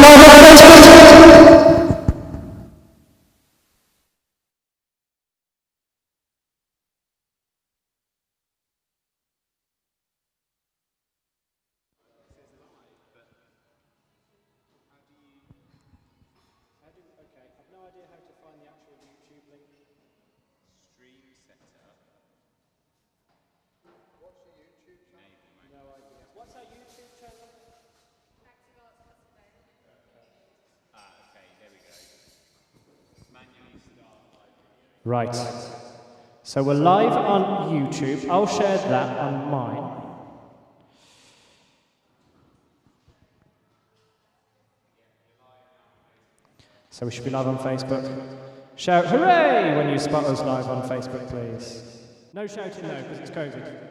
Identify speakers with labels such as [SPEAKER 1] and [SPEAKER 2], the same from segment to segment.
[SPEAKER 1] live on Facebook. Right. So we're live on YouTube. I'll share that on mine. So we should be live on Facebook. Shout hooray when you spot us live on Facebook, please. No shouting though, because it's COVID.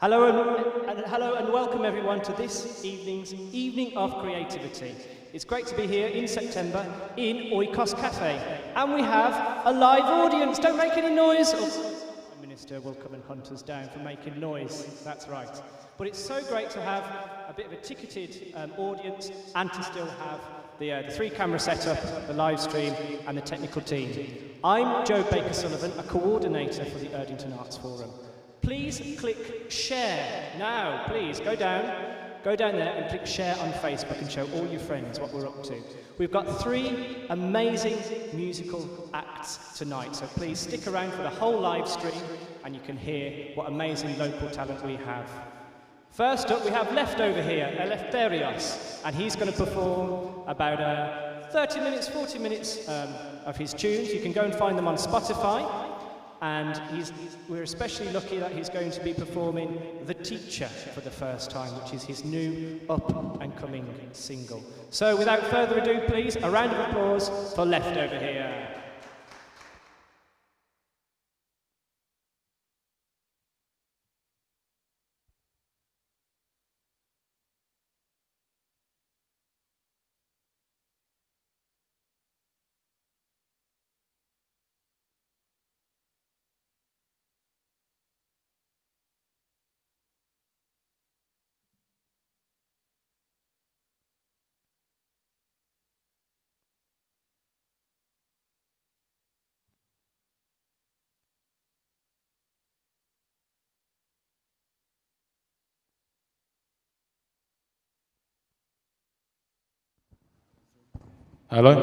[SPEAKER 1] Hello and welcome everyone to this evening's Evening of Creativity. It's great to be here in September in Oikos Cafe, and we have a live audience. Don't make any noise, or the Minister will come and hunt us down for making noise. That's right. But it's so great to have a bit of a ticketed audience and to still have the three-camera setup, the live stream, and the technical team. I'm Joe Baker-Sullivan, a coordinator for the Erdington Arts Forum. Please click share now. Please go down there and click share on Facebook and show all your friends what we're up to. We've got 3 amazing musical acts tonight, so please stick around for the whole live stream and you can hear what amazing local talent we have. First up, we have Leftover here, Eleftherios, and he's going to perform about 30 minutes, 40 minutes of his tunes. You can go and find them on Spotify. And we're especially lucky that he's going to be performing The Teacher for the first time, which is his new up-and-coming single. So without further ado, please, a round of applause for Leftover here.
[SPEAKER 2] Hello?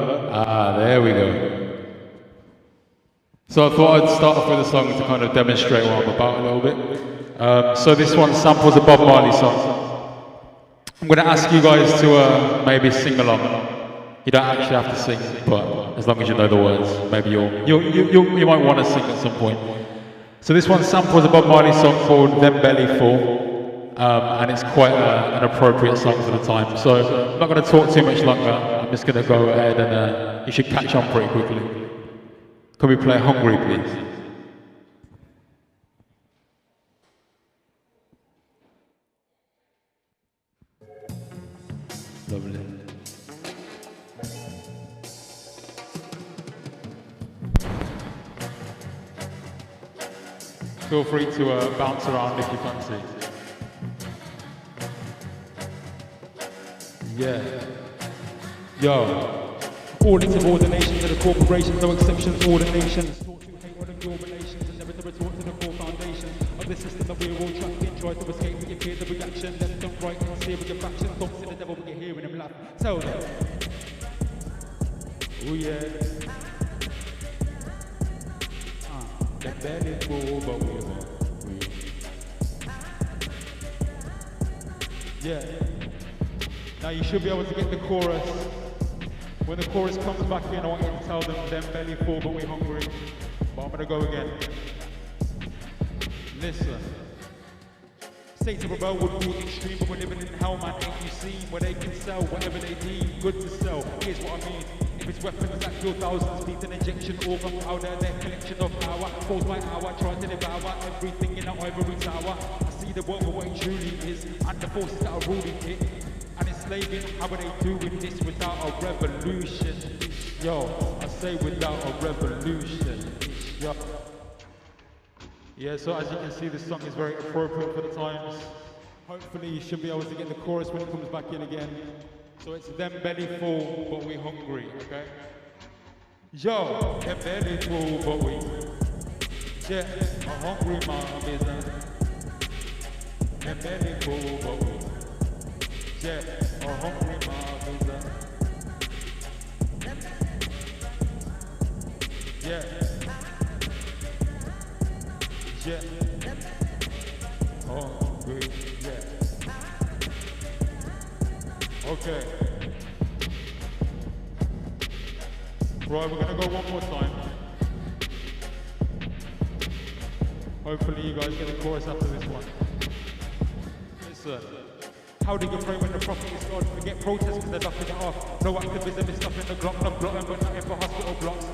[SPEAKER 2] There we go. So I thought I'd start off with a song to kind of demonstrate what I'm about a little bit. So this one samples a Bob Marley song. I'm going to ask you guys to maybe sing along. You don't actually have to sing, but as long as you know the words, maybe you might want to sing at some point. So this one samples a Bob Marley song called Them Belly Full, and it's quite an appropriate song for the time. So I'm not going to talk too much longer. I'm just going to go ahead and you should catch on pretty quickly. Can we play Hungry, please? Lovely. Feel free to bounce around if you fancy. Yeah. Yo. All insubordination to the corporations, no exceptions, ordinations. Taught to hate all of your relations and never to retort to the core foundation of the system that we're all trapped in. Try to escape with your fears of reaction. Left and right and steer with your factions. Don't see the devil when you're hearing him laugh. Tell them. Oh yeah. The bed is full, but we're hungry. Yeah. Now you should be able to get the chorus. When the chorus comes back in, I want you to tell them belly full, but we're hungry. But I'm gonna go again. Listen. States of rebel would be extreme, but we're living in hell, man. Ain't you seen where they can sell whatever they deem good to sell? Here's what I mean. If it's weapons that kill thousands, beat an injection, or gunpowder, their collection of power. Falls by hour, try to devour everything in an ivory tower. I see the world for what it truly is, and the forces that are ruling it. And enslaving, how are they doing this without a revolution? Yo, I say without a revolution. Yo. Yeah, so as you can see, this song is very appropriate for the times. Hopefully you should be able to get the chorus when it comes back in again. So it's them belly full, but we hungry, okay? Yo, them belly full, but we, yeah, I'm hungry, my business. Them belly full, but we, yeah, I'm hungry, my business. Yeah. Yeah. Oh, good. Yeah. Okay. Right, we're gonna go one more time. Hopefully you guys get the chorus after this one. Listen. How do you pray when the prophet is God? Forget protests because they're knocking it off. No activism is stuff in the Glock, no blotting, but nothing for hospital blocks.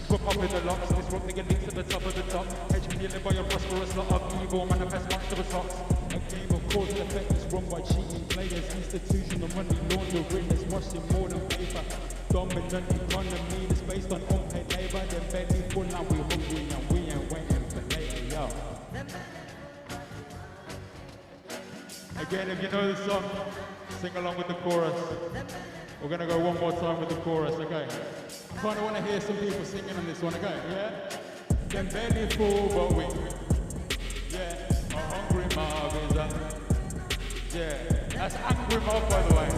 [SPEAKER 2] Put up with the locks, this one nigga links at the top of the top. Hedge feeling by your prosperous lot of evil, manifest monstrous socks. A game of cause and effect is run by cheating players. Institutional money laundering is much more than paper. Dominant economy is based on unpaid labor. Then belly full now we hungry and we ain't waiting for later, yo. Again, if you know the song, sing along with the chorus. We're gonna go one more time with the chorus, okay? I kinda wanna hear some people singing on this one, okay? Yeah? Them belly full, but we, yeah, a hungry mob is up. Yeah, that's angry mob, by the way.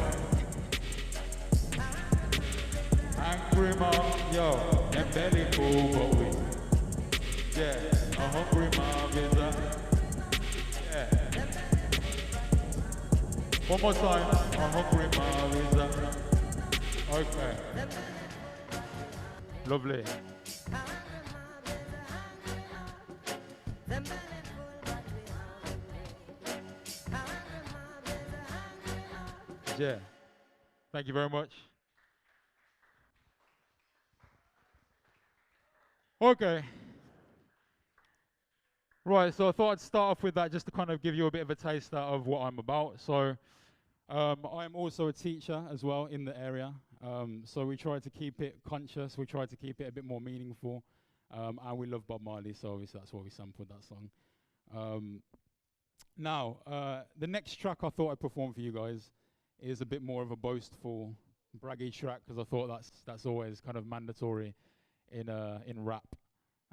[SPEAKER 2] Angry mob, yo, them belly full, but we, yeah, a hungry mob is up. Yeah. One more time, a hungry mob is up. Okay. Lovely. Yeah. Thank you very much. Okay. Right, so I thought I'd start off with that just to kind of give you a bit of a taste of what I'm about. So I'm also a teacher as well in the area. So we try to keep it conscious, we try to keep it a bit more meaningful. And we love Bob Marley, so obviously that's why we sampled that song. Now, the next track I thought I'd perform for you guys is a bit more of a boastful, braggy track, because I thought that's always kind of mandatory in rap.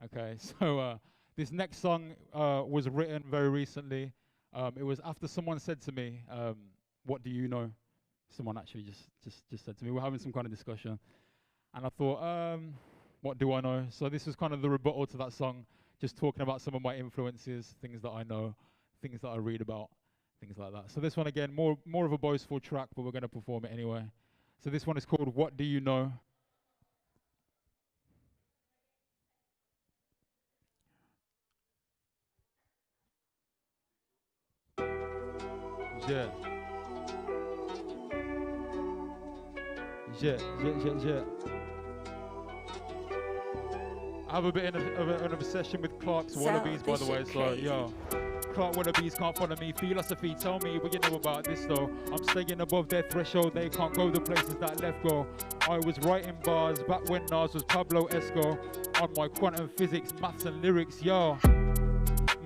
[SPEAKER 2] Okay, so this next song was written very recently. It was after someone said to me, "What do you know?" Someone actually just said to me, we're having some kind of discussion, and I thought, what do I know? So this was kind of the rebuttal to that song, just talking about some of my influences, things that I know, things that I read about, things like that. So this one again, more of a boastful track, but we're going to perform it anyway. So this one is called "What Do You Know?" Yeah. Yeah. I have a bit of an obsession with Clark's Wallabies, by the way, so yo. Clark Wallabies can't follow me, philosophy, tell me what you know about this though. I'm staying above their threshold, they can't go the places that left go. I was writing bars back when Nas was Pablo Esco. On my quantum physics, maths and lyrics, yo.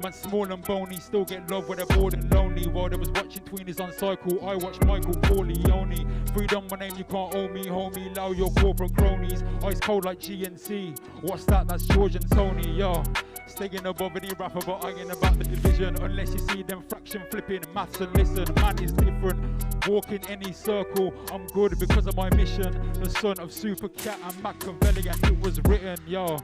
[SPEAKER 2] Man small and bony, still get love when they're bored and lonely. While they was watching Tweenies on cycle, I watched Michael Corleone. Freedom, my name, you can't owe me, homie. Allow your corporate cronies. Ice cold like GNC. What's that? That's George and Tony, yo. Staying above any rapper, but I ain't about the division. Unless you see them fraction flipping, maths and listen. Man is different. Walk in any circle, I'm good because of my mission. The son of Super Cat and Machiavelli, and it was written, yo.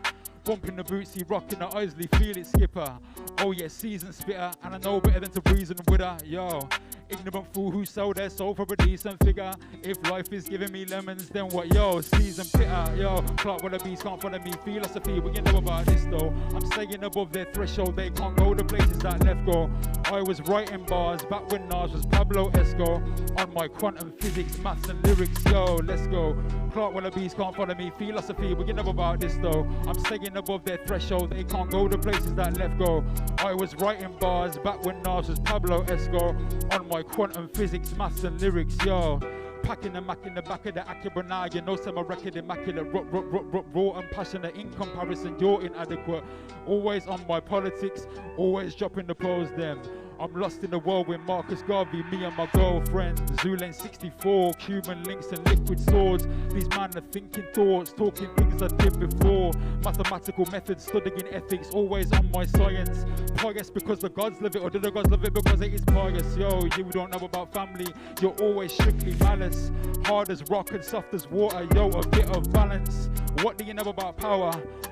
[SPEAKER 2] Bumping the bootsy, rocking the Isley, feel it, skipper. Oh yeah, seasoned spitter, and I know better than to reason with her, yo. Ignorant fool who sell their soul for a decent figure. If life is giving me lemons, then what, yo? Seasoned pitter, yo. Clark Wallabies can't follow me, philosophy, what you know about this though? I'm staying above their threshold, they can't go the places that left go. I was writing bars back when Nas was Pablo Esco. On my quantum physics, maths and lyrics, yo, let's go. Clark Wallabies can't follow me, philosophy, what you know about this though? I'm staying above their threshold, they can't go the places that left go. I was writing bars back when Nas was Pablo Esco. On my quantum physics, maths and lyrics, yo. Packing the Mac in the back of the Acura now, you know, some record immaculate, raw and passionate. In comparison, you're inadequate. Always on my politics, always dropping the pose them. I'm lost in the world with Marcus Garvey, me and my girlfriend. Zulen 64, Cuban links and liquid swords. These men are thinking thoughts, talking things I did before. Mathematical methods, studying ethics, always on my science. Pious because the gods love it, or do the gods love it because it is pious? Yo, you don't know about family, you're always strictly malice. Hard as rock and soft as water, yo, a bit of balance. What do you know about power?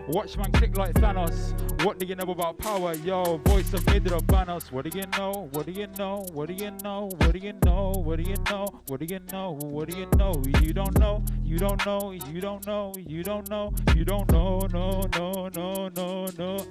[SPEAKER 2] Watch man click like Thanos. What do you know about power? Yo, voice of Midra Banos. What do you know? What do you know? What do you know? What do you know? What do you know? What do you know? What do you know? You don't know. You don't know. You don't know. You don't know. You don't know. No.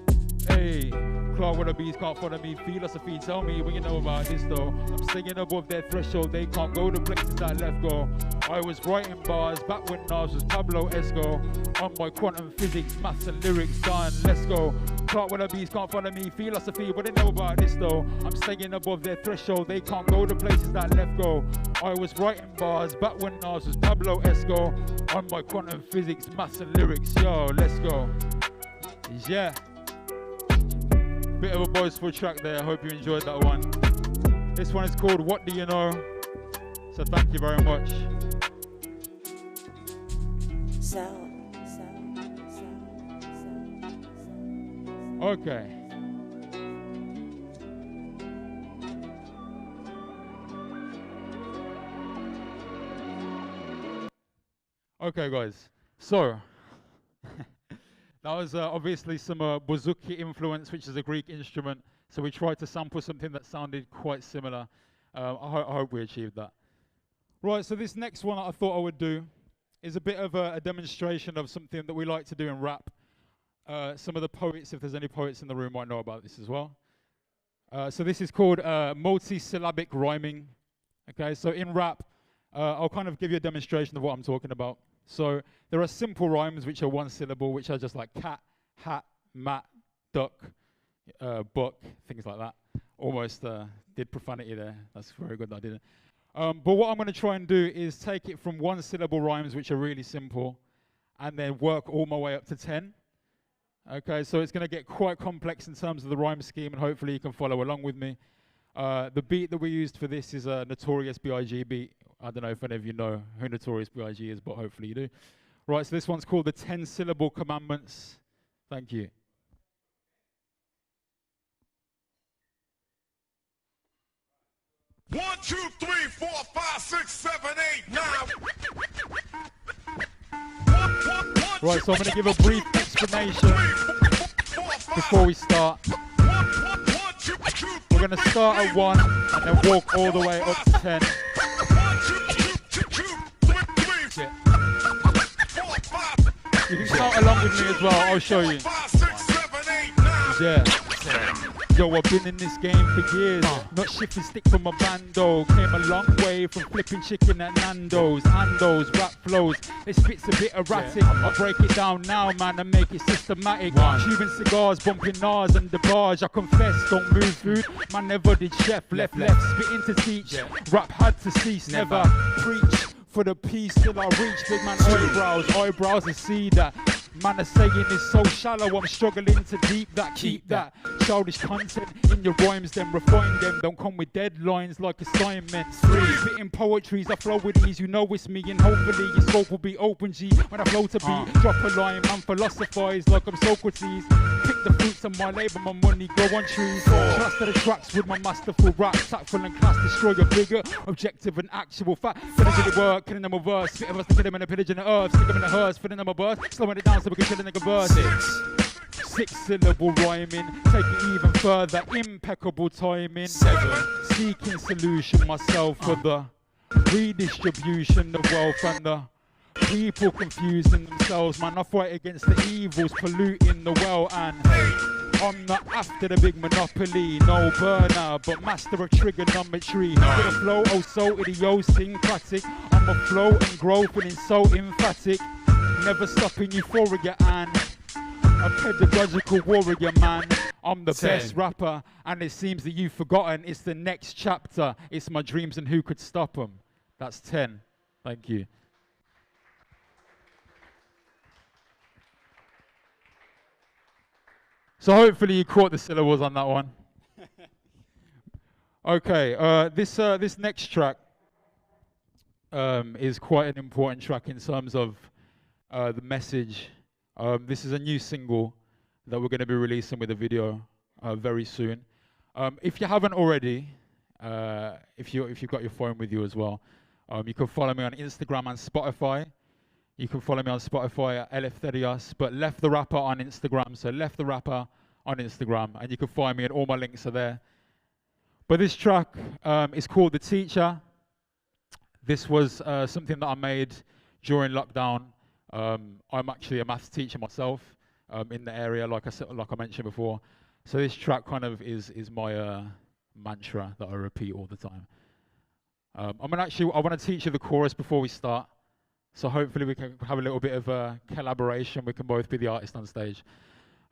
[SPEAKER 2] Hey, Clark Wallabies can't follow me, philosophy, tell me what you know about this though. I'm staying above their threshold, they can't go the places that left go. I was writing bars back when Nas was Pablo Esco. On my quantum physics, maths and lyrics done, let's go. Clark Wallabies can't follow me, philosophy, but they know about this though. I'm staying above their threshold, they can't go to places that left go. I was writing bars back when Nas was Pablo Esco. On my quantum physics, maths and lyrics, yo, let's go. Yeah. Bit of a boastful track there, I hope you enjoyed that one. This one is called What Do You Know? So thank you very much. Okay. Okay, guys. So that was obviously some bouzouki influence, which is a Greek instrument. So we tried to sample something that sounded quite similar. I hope we achieved that. Right, so this next one that I thought I would do is a bit of a demonstration of something that we like to do in rap. Some of the poets, if there's any poets in the room, might know about this as well. So this is called multi-syllabic rhyming. Okay, so in rap, I'll kind of give you a demonstration of what I'm talking about. So there are simple rhymes which are one syllable, which are just like cat, hat, mat, duck, book, things like that. Almost did profanity there. That's very good that I didn't. But what I'm going to try and do is take it from one syllable rhymes, which are really simple, and then work all my way up to 10. Okay, so it's going to get quite complex in terms of the rhyme scheme, and hopefully you can follow along with me. The beat that we used for this is a Notorious B.I.G. beat. I don't know if any of you know who Notorious B.I.G. is, but hopefully you do. Right, so this one's called the 10-syllable commandments. Thank you.
[SPEAKER 3] One, two, three, four, five, six, seven, eight, nine.
[SPEAKER 2] Right, so I'm going to give a brief explanation before we start. We're going to start at 1 and then walk all the way up to 10. Yeah. You can start along with me as well, I'll show you. Yeah. Yo, I've been in this game for years, not shifting stick from a bando. Came a long way from flipping chicken at Nando's. Andos, rap flows, it spits a bit erratic. I break it down now, man, and make it systematic. Chewing cigars, bumping Nas and the barge. I confess, don't move food, man never did chef. Left, spitting to teach, rap had to cease. Never preach for the peace till I reach. Big man eyebrows and see that. Man are saying it's so shallow, I'm struggling to deep that. Keep that childish content in your rhymes, then refine them. Don't come with deadlines like assignments. Spitting poetries, I flow with ease, you know it's me. And hopefully your scope will be open, G. When I flow to beat, drop a line, man philosophize like I'm Socrates. Pick the fruits of my labor, my money grow on trees. Trust to the tracks with my masterful rap. Tactful and class, destroy a bigger objective and actual fact. Finish the work, killing them a verse. Spit of us to kill them in a pillage in the earth. Stick them in the hearse, filling them a burst. Slowing it down so we can kill a nigga verse. 6-syllable rhyming, take it even further, impeccable timing. 7, seeking solution myself for the redistribution of wealth and the people confusing themselves. Man, I fight against the evils polluting the well, and I'm not after the big monopoly, no burner, but master of trigonometry. With a flow, oh so idiosyncratic. I'm a flow and growth and it's so emphatic. Never stopping euphoria and a pedagogical warrior, man. I'm the best rapper, and it seems that you've forgotten. It's the next chapter. It's my dreams and who could stop them. That's 10. Thank you. So hopefully you caught the syllables on that one. Okay, this next track is quite an important track in terms of the message. This is a new single that we're going to be releasing with a video very soon. If you haven't already, if you've got your phone with you as well, you can follow me on Instagram and Spotify. You can follow me on Spotify at Eleftherios, but Left the Rapper on Instagram. So Left the Rapper on Instagram, and you can find me, and all my links are there. But this track is called The Teacher. This was something that I made during lockdown. I'm actually a maths teacher myself in the area, like I mentioned before. So this track kind of is my mantra that I repeat all the time. I want to teach you the chorus before we start. So hopefully we can have a little bit of a collaboration. We can both be the artist on stage.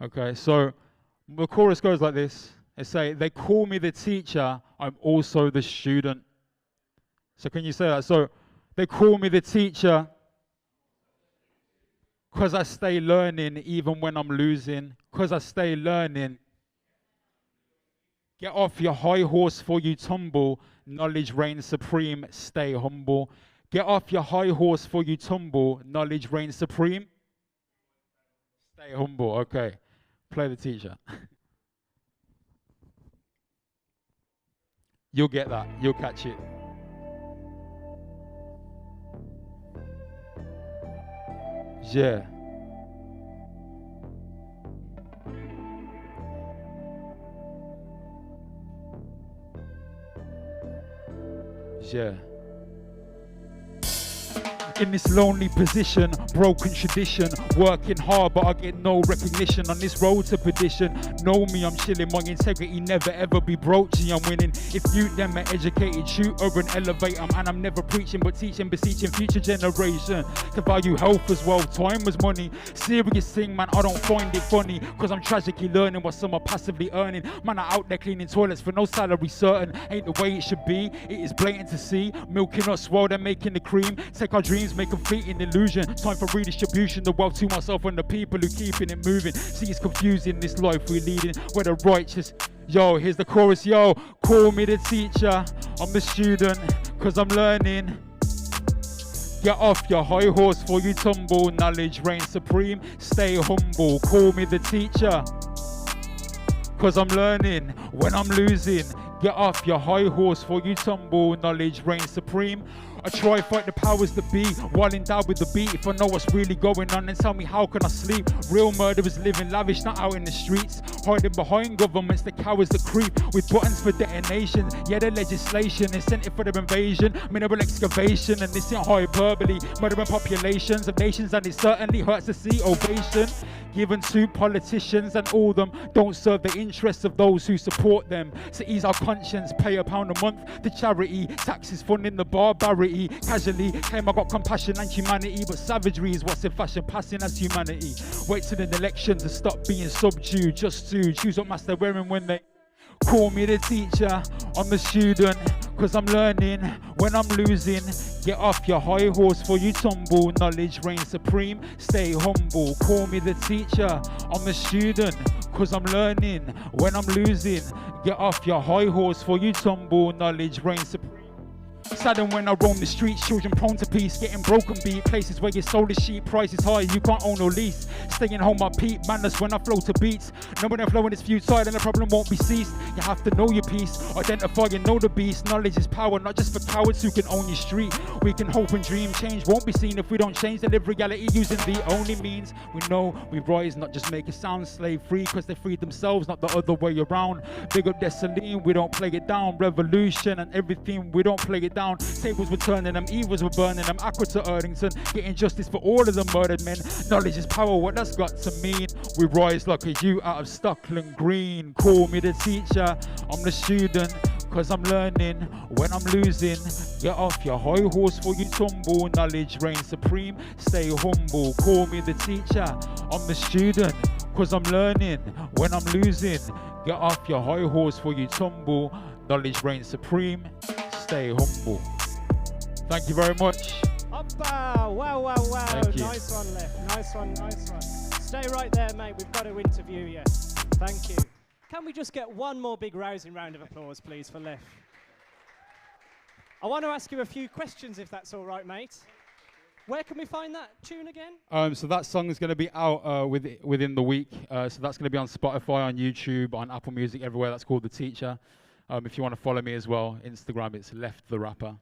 [SPEAKER 2] Okay, so the chorus goes like this. They say, they call me the teacher, I'm also the student. So can you say that? So they call me the teacher because I stay learning even when I'm losing. Because I stay learning. Get off your high horse for you tumble. Knowledge reigns supreme, stay humble. Get off your high horse for you tumble. Knowledge reigns supreme. Stay humble. Okay. Play the teacher. You'll get that. You'll catch it. Yeah. Yeah. In this lonely position, broken tradition, working hard but I get no recognition on this road to perdition. Know me, I'm chilling, my integrity never ever be broachy, I'm winning. If you them are educated, shoot over and elevate them, and I'm never preaching but teaching, beseeching future generation to value health as well, time as money. Serious thing, man, I don't find it funny, cause I'm tragically learning what some are passively earning. Man, are out there cleaning toilets for no salary certain, ain't the way it should be, it is blatant to see. Milking us while they're making the cream, take our dreams, make them fleeting illusion. Time for redistribution, the wealth to myself and the people who keeping it moving. See, it's confusing, this life we leading, where the righteous. Yo, here's the chorus, yo. Call me the teacher, I'm the student, cause I'm learning. Get off your high horse for you tumble. Knowledge reigns supreme, stay humble. Call me the teacher, cause I'm learning when I'm losing. Get off your high horse for you tumble. Knowledge reigns supreme. I try fight the powers that be while endowed with the beat. If I know what's really going on, then tell me how can I sleep? Real murderers living lavish, not out in the streets, hiding behind governments, the cowards that creep with buttons for detonations. Yeah, the legislation, incentive for their invasion, mineral excavation, and this ain't hyperbole. Murdering populations of nations, and it certainly hurts to see ovation given to politicians, and all them don't serve the interests of those who support them. To ease our conscience, pay £1 a month to charity, taxes funding the barbarity. Casually claim I got compassion and humanity, but savagery is what's in fashion, passing as humanity. Wait till the election to stop being subdued, just to choose what mask they're wearing when they call me the teacher, I'm the student, cause I'm learning when I'm losing. Get off your high horse for you tumble. Knowledge reigns supreme, stay humble. Call me the teacher, I'm the student, cause I'm learning when I'm losing. Get off your high horse for you tumble. Knowledge reigns supreme. Saddened when I roam the streets, children prone to peace, getting broken beat, places where your soul is cheap, price is high, you can't own or lease. Staying home I peep, madness when I flow to beats. Knowing I'm flowing is futile and the problem won't be ceased. You have to know your piece, identify and know the beast. Knowledge is power, not just for cowards who can own your street. We can hope and dream, change won't be seen if we don't change. They live reality using the only means. We know we rise, not just make it sound slave free, cause they freed themselves, not the other way around. Big up Dessalines, we don't play it down. Revolution and everything, we don't play it down. Tables were turning them, evils were burning them. Aqua to Erdington, getting justice for all of the murdered men. Knowledge is power, what that's got to mean. We rise like a youth out of Stockland Green. Call me the teacher, I'm the student, cause I'm learning when I'm losing. Get off your high horse for you tumble. Knowledge reigns supreme, stay humble. Call me the teacher, I'm the student, cause I'm learning when I'm losing. Get off your high horse for you tumble. Knowledge reigns supreme, stay humble. Thank you very much.
[SPEAKER 1] Wow, wow, wow, wow.
[SPEAKER 2] Thank you.
[SPEAKER 1] Nice one, Left. Nice one, nice one. Stay right there, mate. We've got to interview you. Thank you. Can we just get one more big rousing round of applause, please, for Left? I want to ask you a few questions, if that's all right, mate. Where can we find that tune again?
[SPEAKER 2] So that song is going to be out within the week. So that's going to be on Spotify, on YouTube, on Apple Music, everywhere. That's called The Teacher. If you want to follow me as well, Instagram, it's Left the Rapper.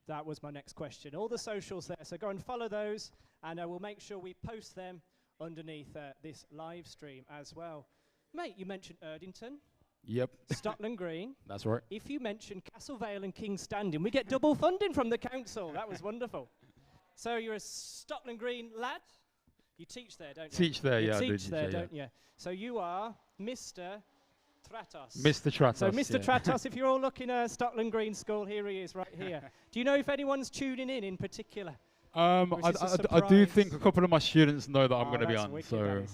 [SPEAKER 1] That was my next question. All the socials there, so go and follow those, and we'll make sure we post them underneath this live stream as well. Mate, you mentioned Erdington.
[SPEAKER 2] Yep.
[SPEAKER 1] Stockland Green.
[SPEAKER 2] That's right. If
[SPEAKER 1] you mention Castle Vale and King's Standing, we get double funding from the council. That was wonderful. So you're a Stockland Green lad? You teach there, don't you?
[SPEAKER 2] Teach there,
[SPEAKER 1] you
[SPEAKER 2] yeah.
[SPEAKER 1] Teach there, don't you? So you are Mr. Tratos.
[SPEAKER 2] Mr. Tratos.
[SPEAKER 1] So Mr.
[SPEAKER 2] Yeah.
[SPEAKER 1] Tratos, if you're all looking at Stockland Green School, here he is right here. Do you know if anyone's tuning in particular?
[SPEAKER 2] I do think a couple of my students know that I'm going to be on.
[SPEAKER 1] Wicked,
[SPEAKER 2] So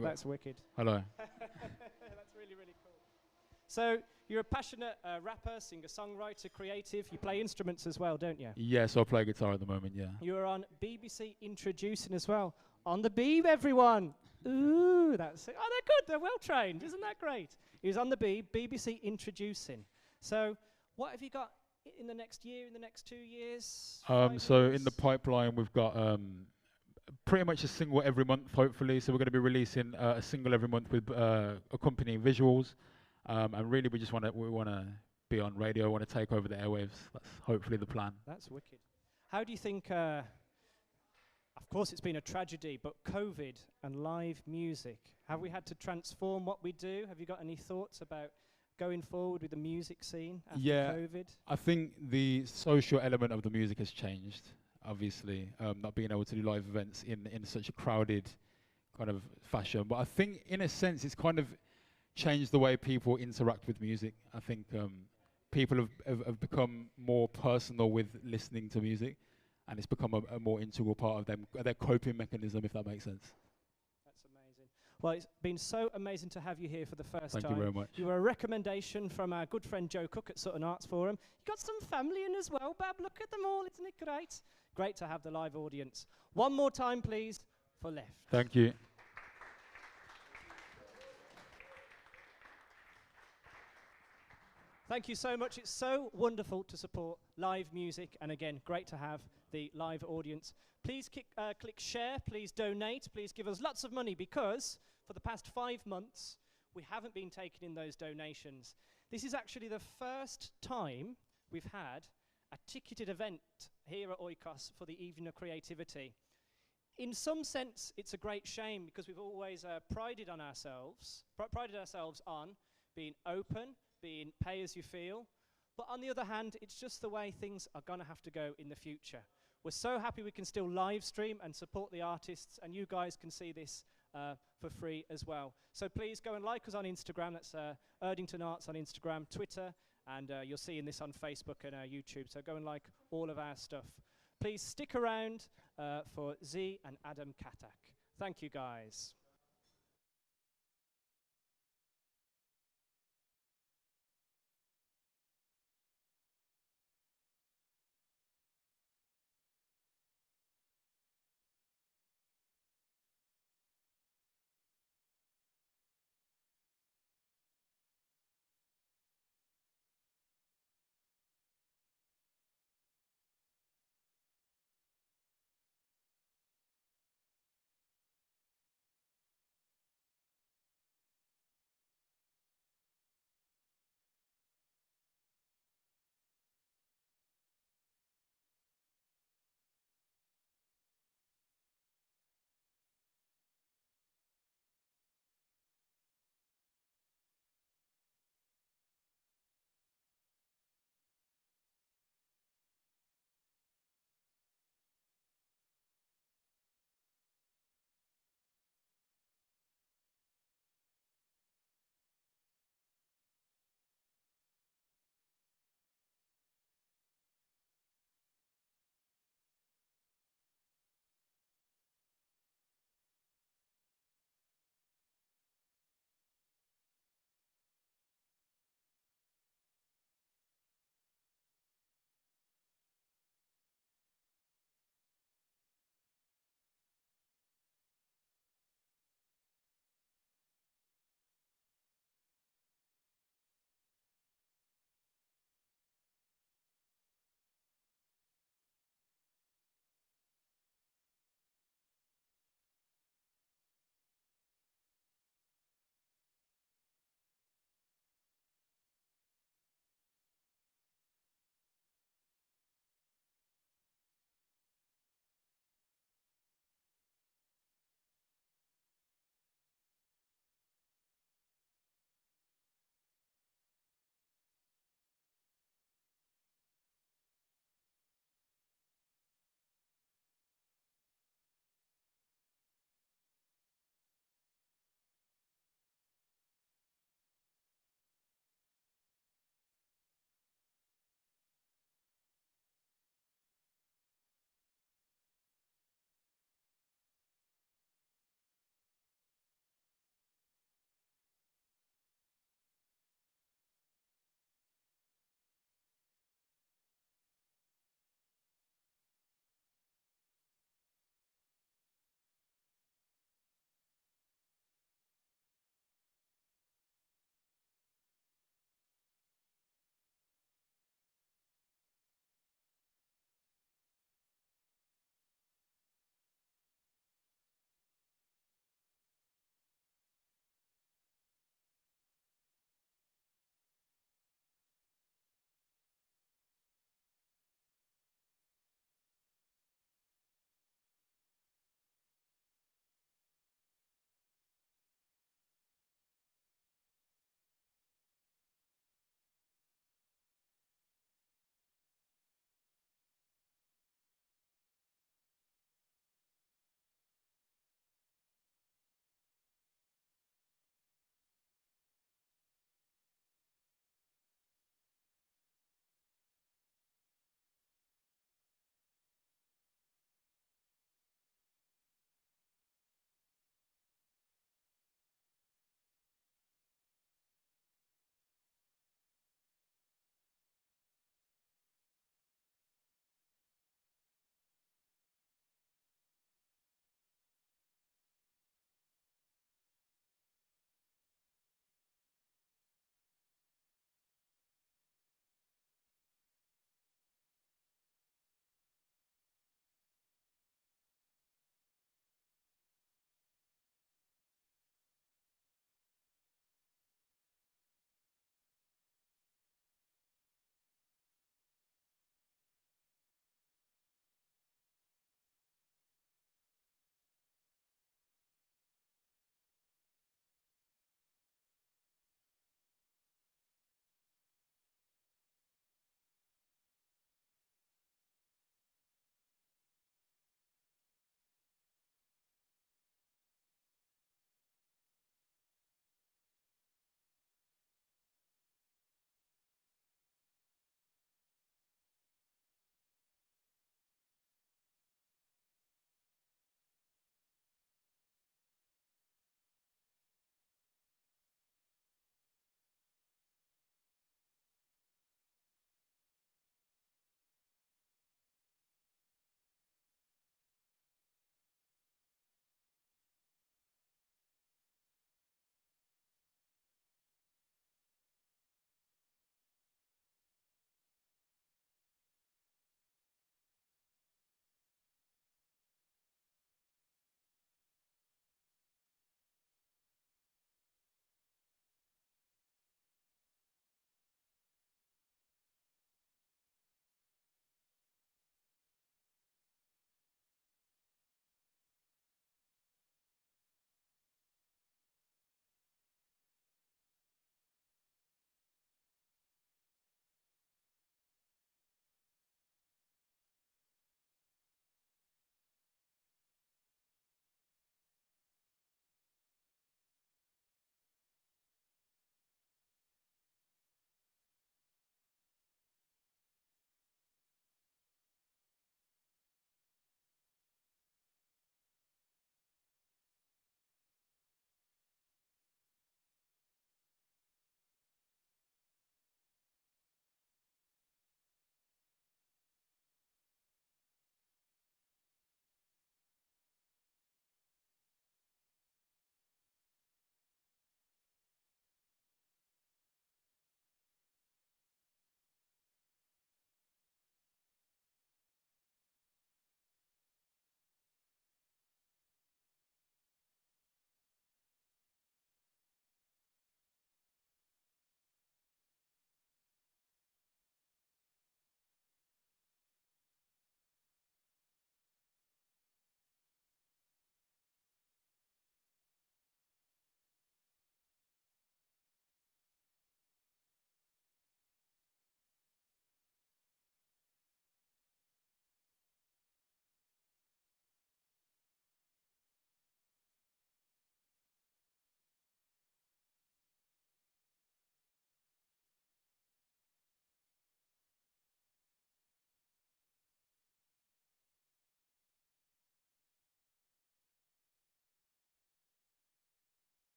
[SPEAKER 1] that's wicked.
[SPEAKER 2] hello.
[SPEAKER 1] That's really, really cool. So you're a passionate rapper, singer, songwriter, creative. You play instruments as well, don't you?
[SPEAKER 2] Yes, I play guitar at the moment. Yeah.
[SPEAKER 1] You're on BBC Introducing as well. On the Beeb, everyone. Ooh, that's it. Oh, they're good. They're well trained. Isn't that great? He was on the Beeb, BBC Introducing. So what have you got in the next year, in the next 2 years?
[SPEAKER 2] So in the pipeline, we've got pretty much a single every month, hopefully. So we're going to be releasing a single every month with accompanying visuals. And really, we want to be on radio. Want to take over the airwaves. That's hopefully the plan.
[SPEAKER 1] That's wicked. How do you think? Of course, it's been a tragedy, but COVID and live music. Have we had to transform what we do? Have you got any thoughts about going forward with the music scene after COVID?
[SPEAKER 2] I think the social element of the music has changed. Obviously, not being able to do live events in such a crowded kind of fashion. But I think, in a sense, it's kind of changed the way people interact with music. I think people have become more personal with listening to music, and it's become a more integral part of their coping mechanism, if that makes sense.
[SPEAKER 1] That's amazing. Well, it's been so amazing to have you here for the first time.
[SPEAKER 2] Thank you very much.
[SPEAKER 1] You were a recommendation from our good friend Joe Cook at Sutton Arts Forum. You got some family in as well, Bab. Look at them all. Isn't it great? Great to have the live audience. One more time, please, for Left.
[SPEAKER 2] Thank you.
[SPEAKER 1] Thank you so much. It's so wonderful to support live music. And again, great to have the live audience. Please click share. Please donate. Please give us lots of money, because for the past 5 months, we haven't been taking in those donations. This is actually the first time we've had a ticketed event here at Oikos for the Evening of Creativity. In some sense, it's a great shame, because we've always prided ourselves on being open, being pay as you feel. But on the other hand, it's just the way things are going to have to go in the future. We're so happy we can still live stream and support the artists, and you guys can see this for free as well. So please go and like us on Instagram. That's Erdington Arts on Instagram, Twitter, and you're seeing this on Facebook and YouTube. So go and like all of our stuff. Please stick around for Z and Adam Katak. Thank you, guys.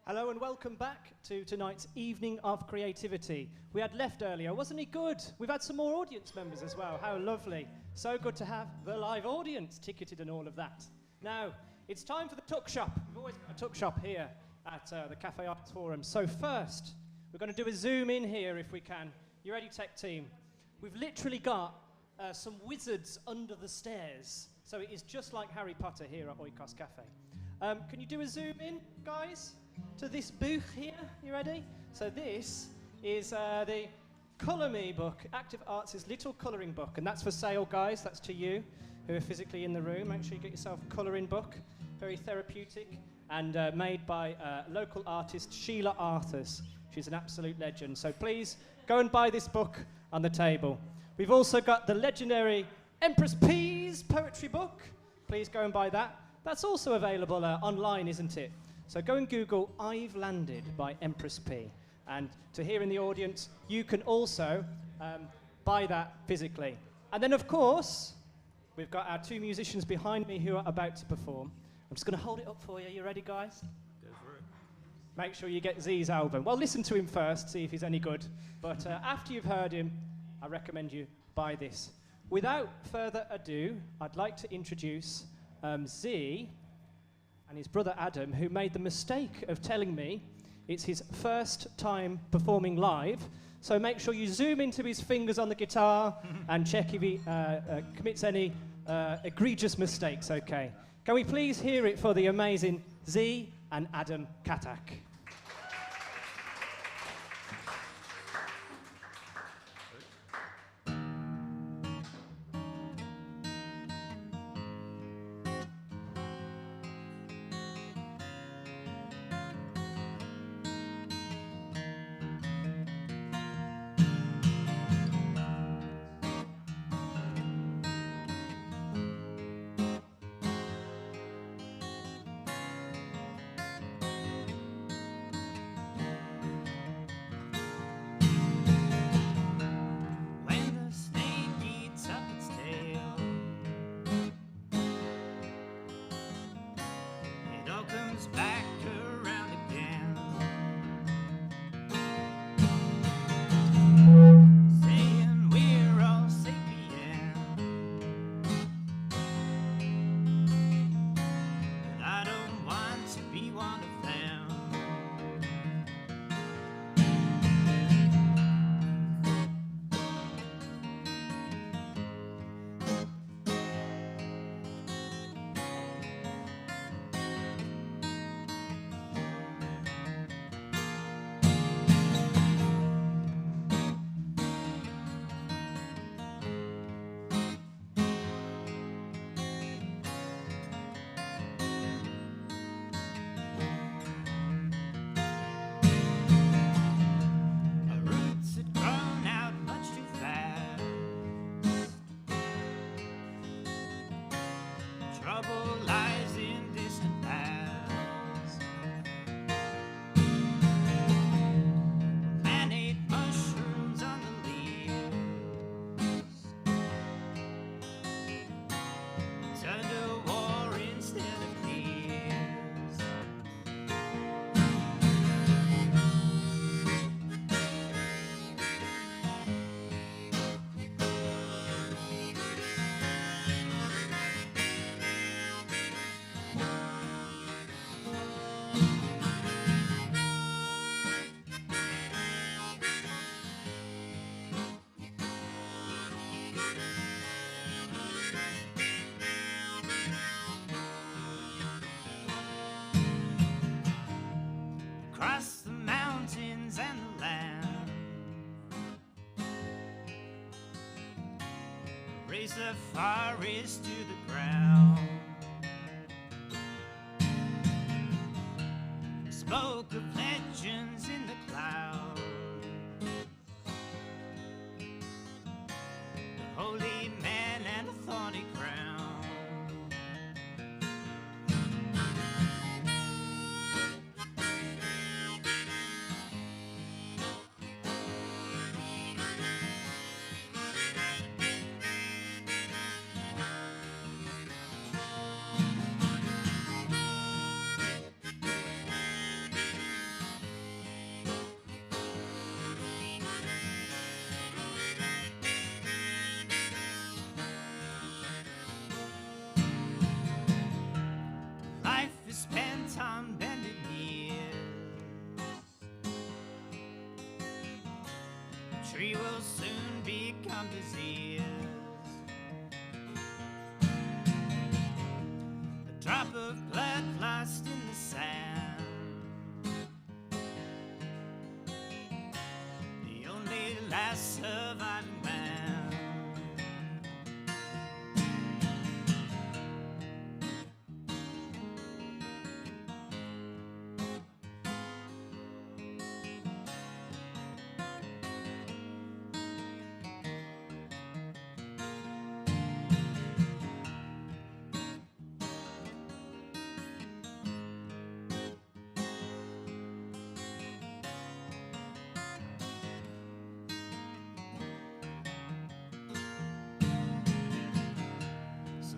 [SPEAKER 1] Hello and welcome back to tonight's Evening of Creativity. We had left earlier, wasn't he good? We've had some more audience members as well, how lovely. So good to have the live audience ticketed and all of that. Now, it's time for the tuck shop. We've always got a tuck shop here at the Cafe Arts Forum. So first, we're going to do a zoom in here if we can. You ready, tech team? We've literally got some wizards under the stairs. So it is just like Harry Potter here at Oikos Cafe. Can you do a zoom in, guys? To this booth here, you ready? So this is the Colour Me book, Active Arts' little colouring book, and that's for sale, guys. That's to you who are physically in the room. Make sure you get yourself a colouring book, very therapeutic, and made by local artist Sheila Arthurs. She's an absolute legend. So please go and buy this book on the table. We've also got the legendary Empress P's poetry book. Please go and buy that. That's also available online, isn't it? So go and Google I've Landed by Empress P. And to hear in the audience, you can also buy that physically. And then, of course, we've got our two musicians behind me who are about to perform. I'm just going to hold it up for you. You ready, guys?
[SPEAKER 2] Go for it.
[SPEAKER 1] Make sure you get Z's album. Well, listen to him first, see if he's any good. But after you've heard him, I recommend you buy this. Without further ado, I'd like to introduce Z and his brother Adam, who made the mistake of telling me it's his first time performing live. So make sure you zoom into his fingers on the guitar and check if he commits any egregious mistakes, okay? Can we please hear it for the amazing Z and Adam Katak?
[SPEAKER 4] The forest to the ground. Smoke of legends in the cloud. The holy man and a thorny crown. tree will soon become diseased. A drop of blood lost in the sand, the only last surviving man.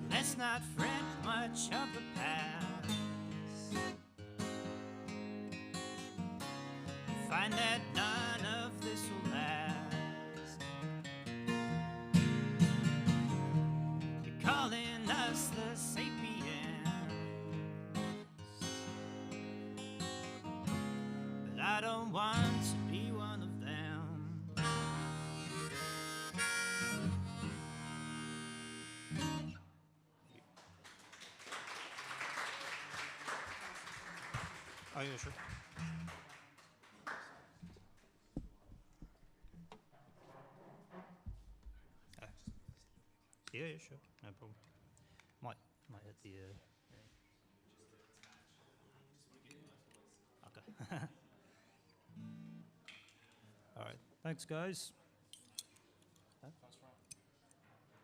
[SPEAKER 4] Let's not fret much of the past. You find that none of this will last. You're calling us the sapiens, but I don't want to be one of them. Oh, yeah, sure. Yeah, sure. No problem. Might hit the. Okay. All right. Thanks, guys.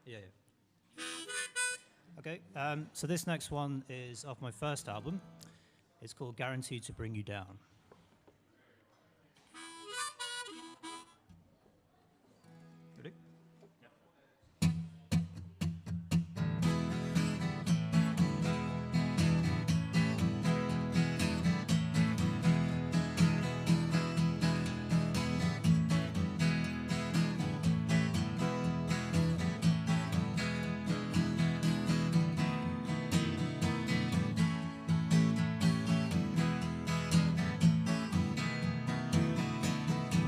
[SPEAKER 4] Yeah. Okay. So this next one is off my first album. It's called Guaranteed to Bring You Down. Ready?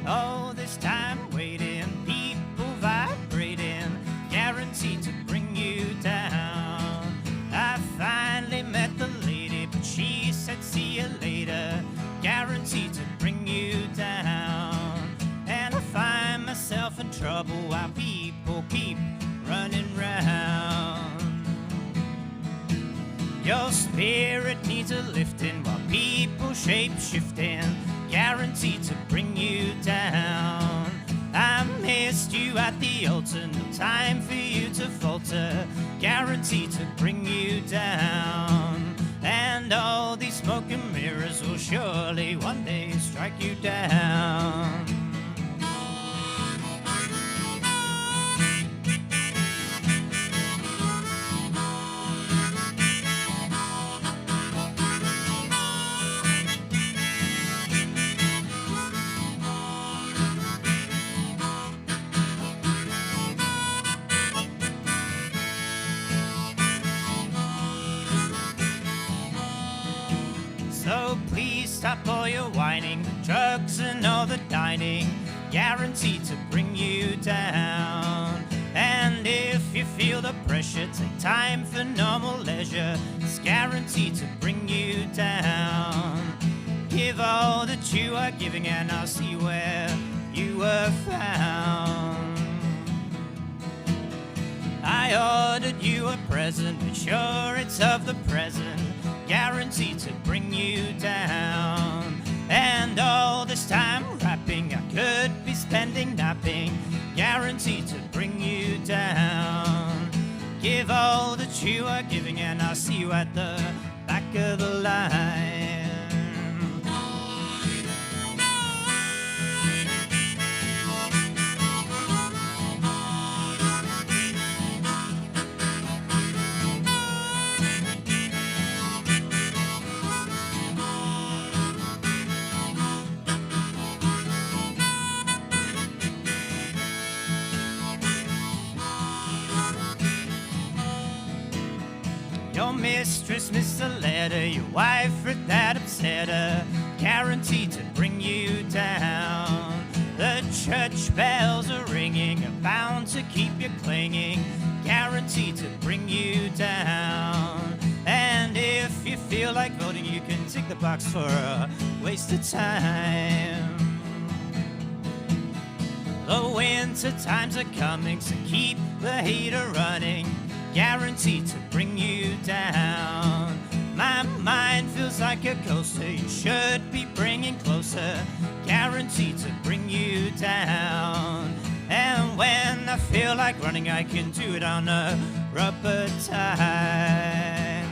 [SPEAKER 4] All this time waiting, people vibrating, guaranteed to bring you down. I finally met the lady, but she said see you later, guaranteed to bring you down. And I find myself in trouble while people keep running round. Your spirit needs a lifting while people shape-shifting, guaranteed to bring you down. I missed you at the altar, no time for you to falter, guaranteed to bring you down. And all these smoke and mirrors will surely one day strike you down. So please stop all your whining, drugs and all the dining, guaranteed to bring you down. And if you feel the pressure, take time for normal leisure, it's guaranteed to bring you down. Give all that you are giving and I'll see where you were found. I ordered you a present, but sure it's of the present, guaranteed to bring you down. And all this time rapping, I could be spending napping, guaranteed to bring you down. Give all that you are giving and I'll see you at the back of the line. Your mistress missed a letter, your wife read that upset her, guaranteed to bring you down. The church bells are ringing, bound to keep you clinging, guaranteed to bring you down. And if you feel like voting, you can tick the box for a waste of time. The winter times are coming, so keep the heater running, guaranteed to bring you down. My mind feels like a coaster, you should be bringing closer, guaranteed to bring you down. And when I feel like running, I can do it on a rubber time.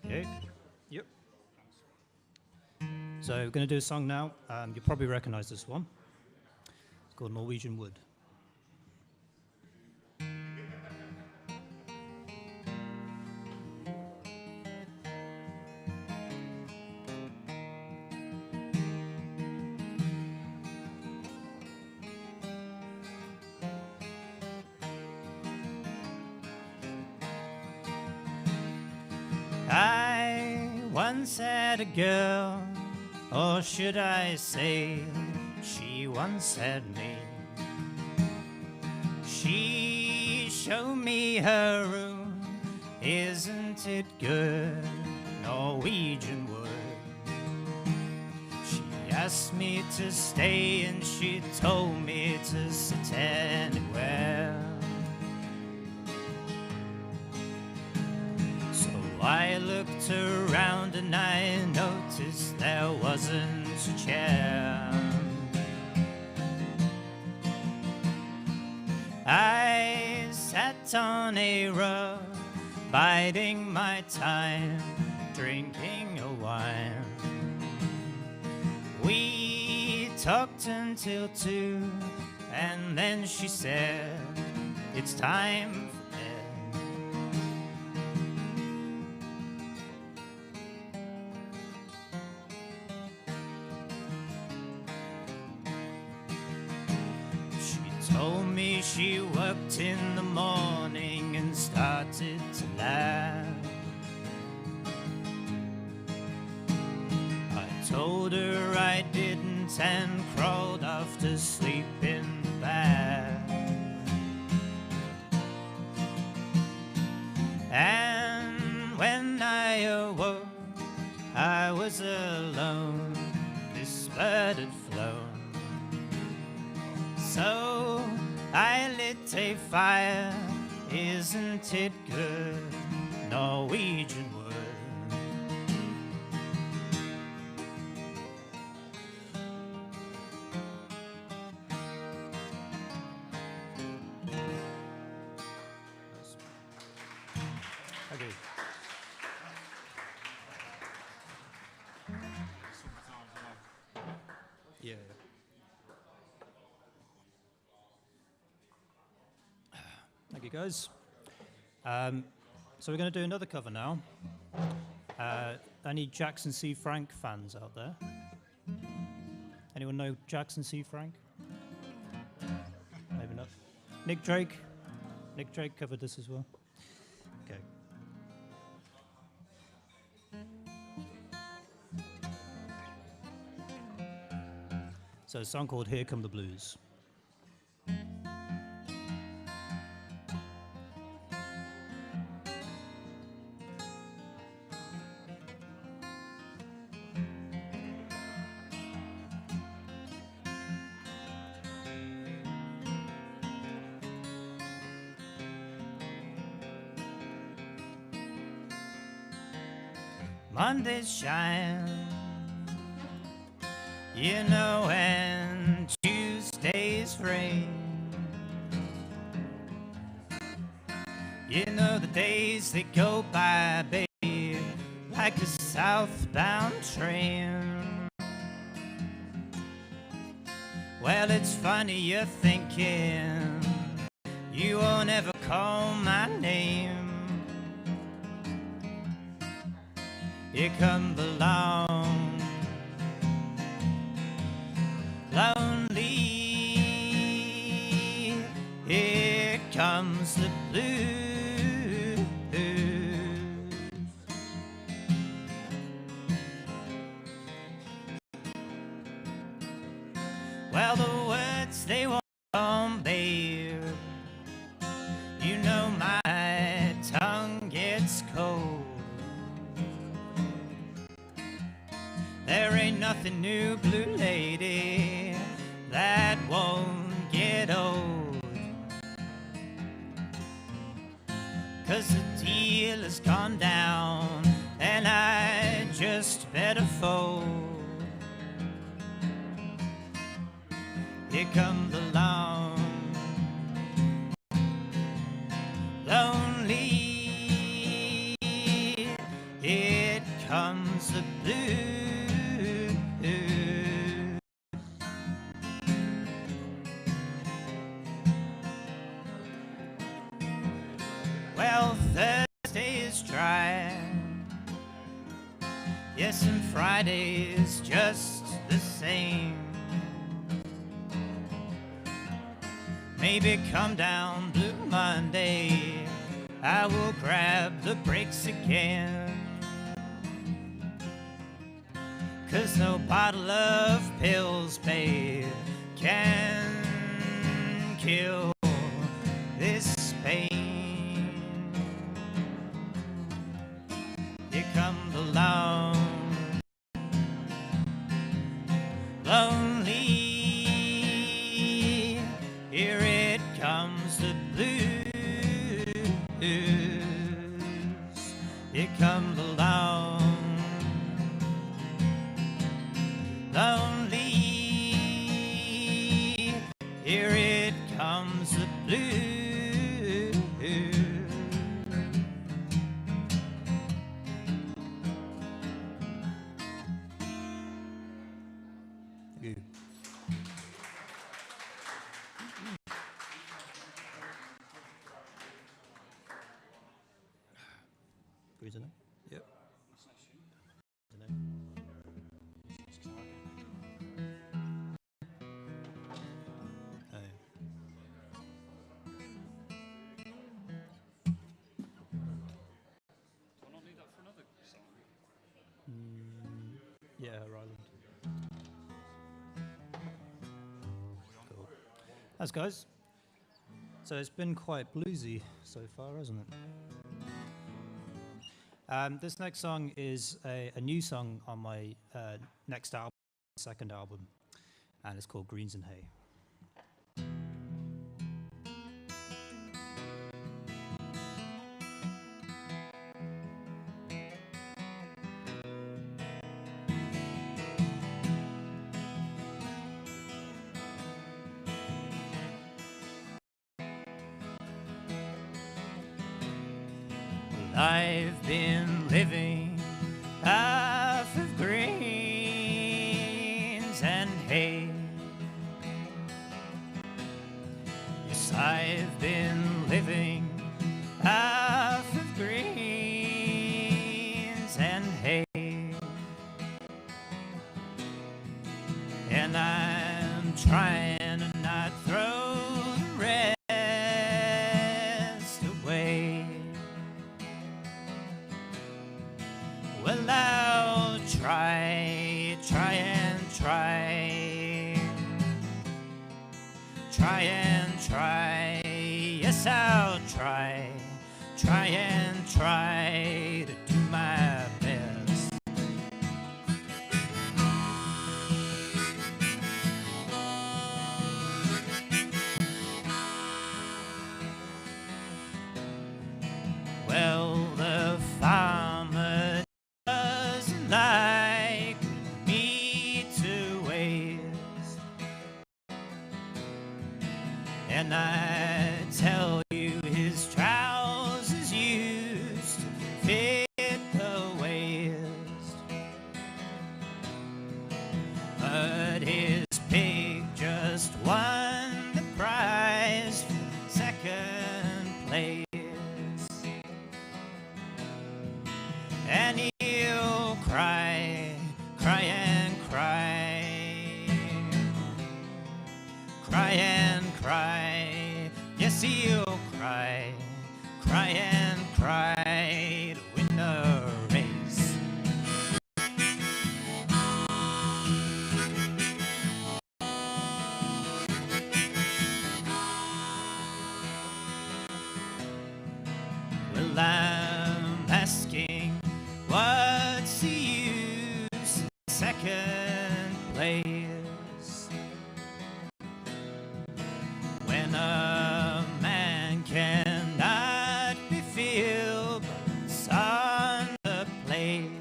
[SPEAKER 4] Okay. Yep. So we're going to do a song now. You probably recognize this one. It's called Norwegian Wood. I once had a girl, or should I say, she once had me. She showed me her room, isn't it good, Norwegian wood. She asked me to stay and she told me to sit anywhere. I looked around and I noticed there wasn't a chair. I sat on a rug, biding my time, drinking a wine. We talked until 2, and then she said, it's time for bed. She told me she worked in the morning and started to laugh. I told her I didn't and crawled off to sleep in the bath. And when I awoke, I was alone, this bird had flown. So I lit a fire, isn't it good, Norwegian wood. Okay. Yeah. Thank you, guys. So we're going to do another cover now. Any Jackson C. Frank fans out there? Anyone know Jackson C. Frank? Maybe not. Nick Drake? Nick Drake covered this as well. Okay. So a song called Here Come the Blues. Mondays shine, you know, and Tuesdays rain. You know the days they go by, babe, like a southbound train. Well, it's funny you're thinking you won't ever call my name. Here come the long, lonely. Here comes the blues. Well, the words they won't come, babe. You know my tongue gets cold. There ain't nothing new, blue lady, that won't get old. 'Cause the deal has gone down, and I just better fold. Here come the long, lonely. Here comes the blues. Well, Thursday is dry. Yes, and Friday is just the same. Maybe come down Blue Monday, I will grab the brakes again. 'Cause no bottle of pills, babe, can kill this pain. Here come the long, lonely. Here it comes the blues. Here come the long, lonely. Here it comes the blues. Yep. Yeah, Ryland. Cool. Thanks, guys. So it's been quite bluesy so far, hasn't it? This next song is a new song on my next album, second album, and it's called Greens and Hay. I've been living off of greens and hay. Yes, I've been living off of greens and hay. And I'm trying to not throw the rest away. Well, I'll try and try. Yes, I'll try and try to do my best. Well, the farmer doesn't like me to waste, and I tell you his trousers faith.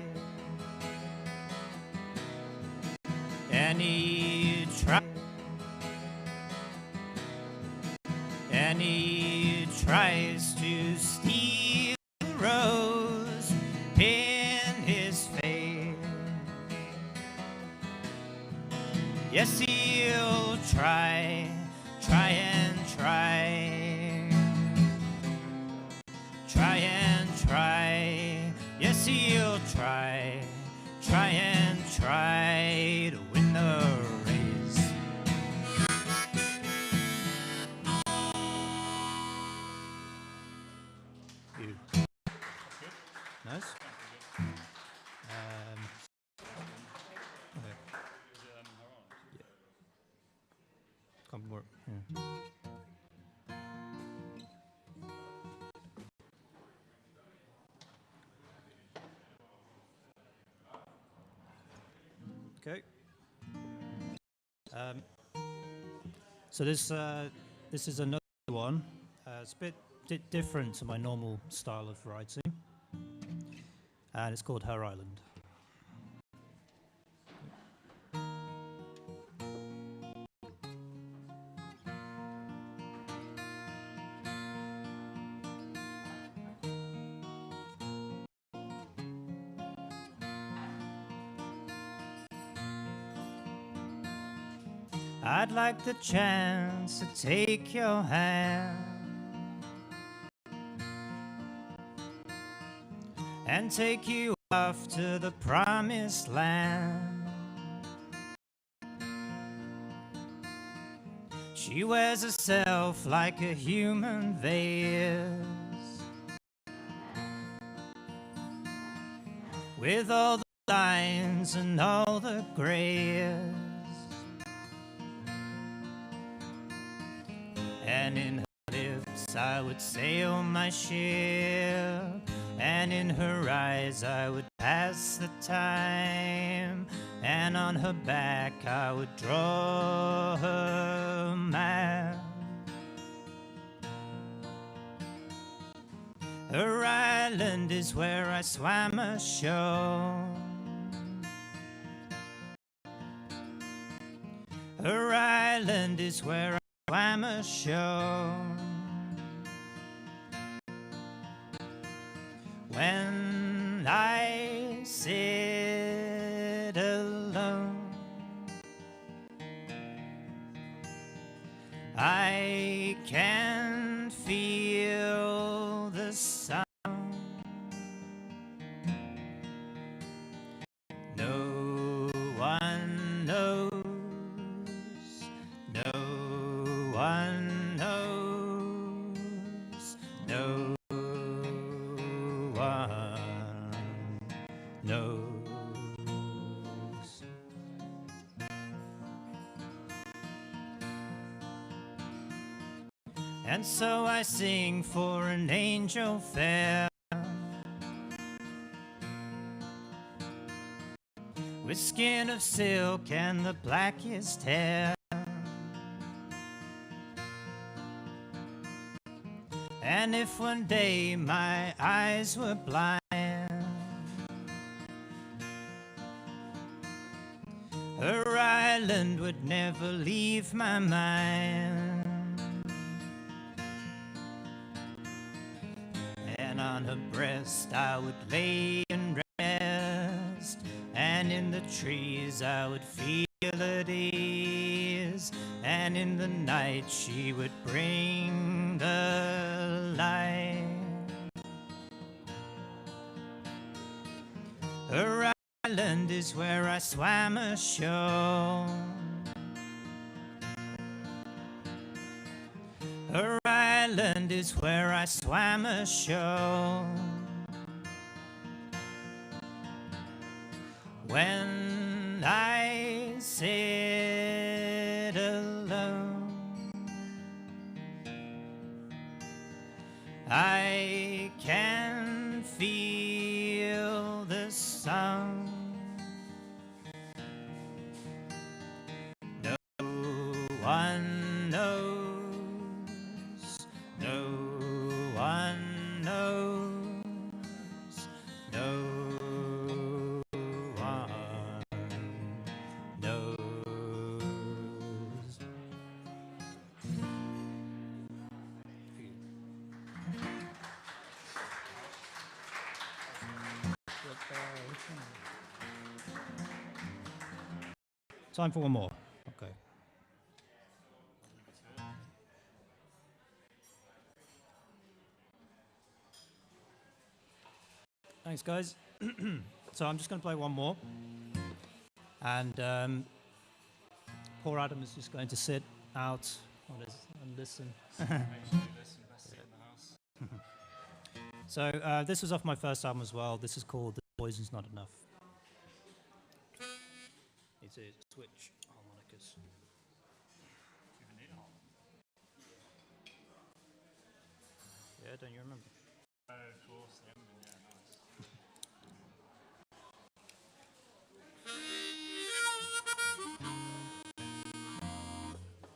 [SPEAKER 4] And he tries to steal the rose in his face. Yes, he'll try and try. Try and try. Yes, he'll try and try to win the race. Nice. Okay. Come more. Yeah. Okay. So this is another one. It's a bit different to my normal style of writing, and it's called Her Island. I'd like the chance to take your hand and take you off to the promised land. She wears herself like a human vase, with all the lines and all the grays. And in her lips I would sail my ship, and in her eyes I would pass the time, and on her back I would draw her map. Her island is where I swam ashore. Her island is where I swam ashore. When I sit alone, I can feel the sound. No one knows. No one knows. No one knows. And so I sing for an angel fair, with skin of silk and the blackest hair. And if one day my eyes were blind, her island would never leave my mind. And on her breast I would lay and rest, and in the trees I would feel at ease, and in the night she would bring the light. Her island is where I swam ashore. Her island is where I swam ashore. When I sit alone, I can feel the sound. No one knows. No one knows. No Time for one more. Okay. Thanks, guys. So I'm just going to play one more. And poor Adam is just going to sit out and listen. So this was off my first album as well. This is called The Poison's Not Enough. It's a switch harmonicas. Yeah, don't you remember?
[SPEAKER 5] Of course, yeah,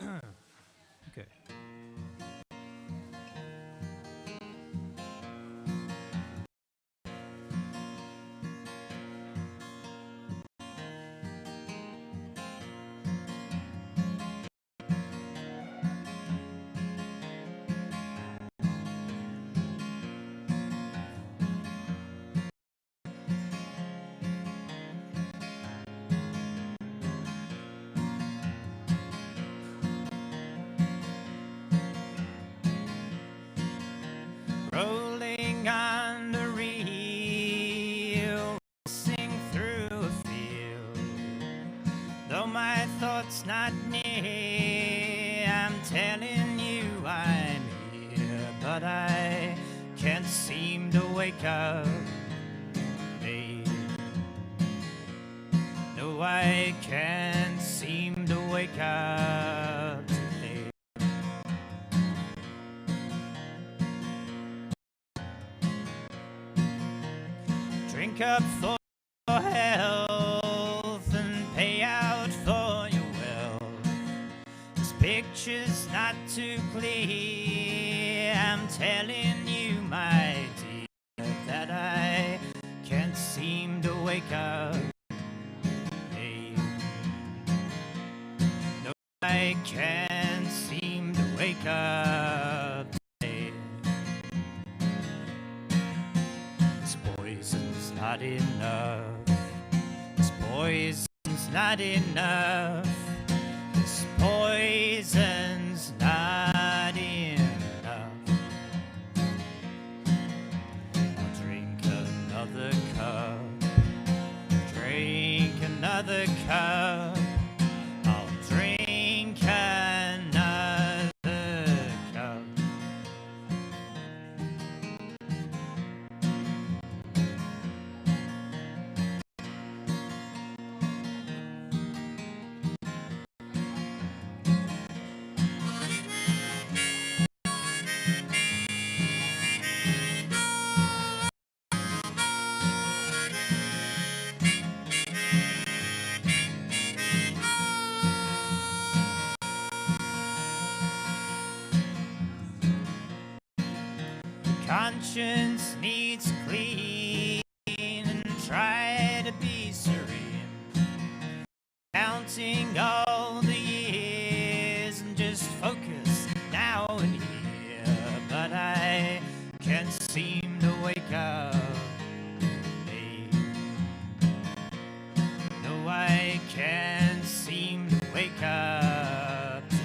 [SPEAKER 5] nice.
[SPEAKER 4] Okay. Rolling on the reel, racing through a field. Though my thoughts not near, I'm telling you I'm here, but I can't seem to wake up. Babe. No, I can't seem to wake up. Drink up for health and pay out for your wealth. This picture's not too clear. I'm telling you, my dear, that I can't seem to wake up. Hey. No, I can't seem to wake up. Poison's not enough. This poison's not enough. This poison's not enough. I'll drink another cup. Drink another cup. I'll drink another cup. Conscience needs clean and try to be serene. Counting all the years and just focus now and here. But I can't seem to wake up. Babe. No, I can't seem to wake up today.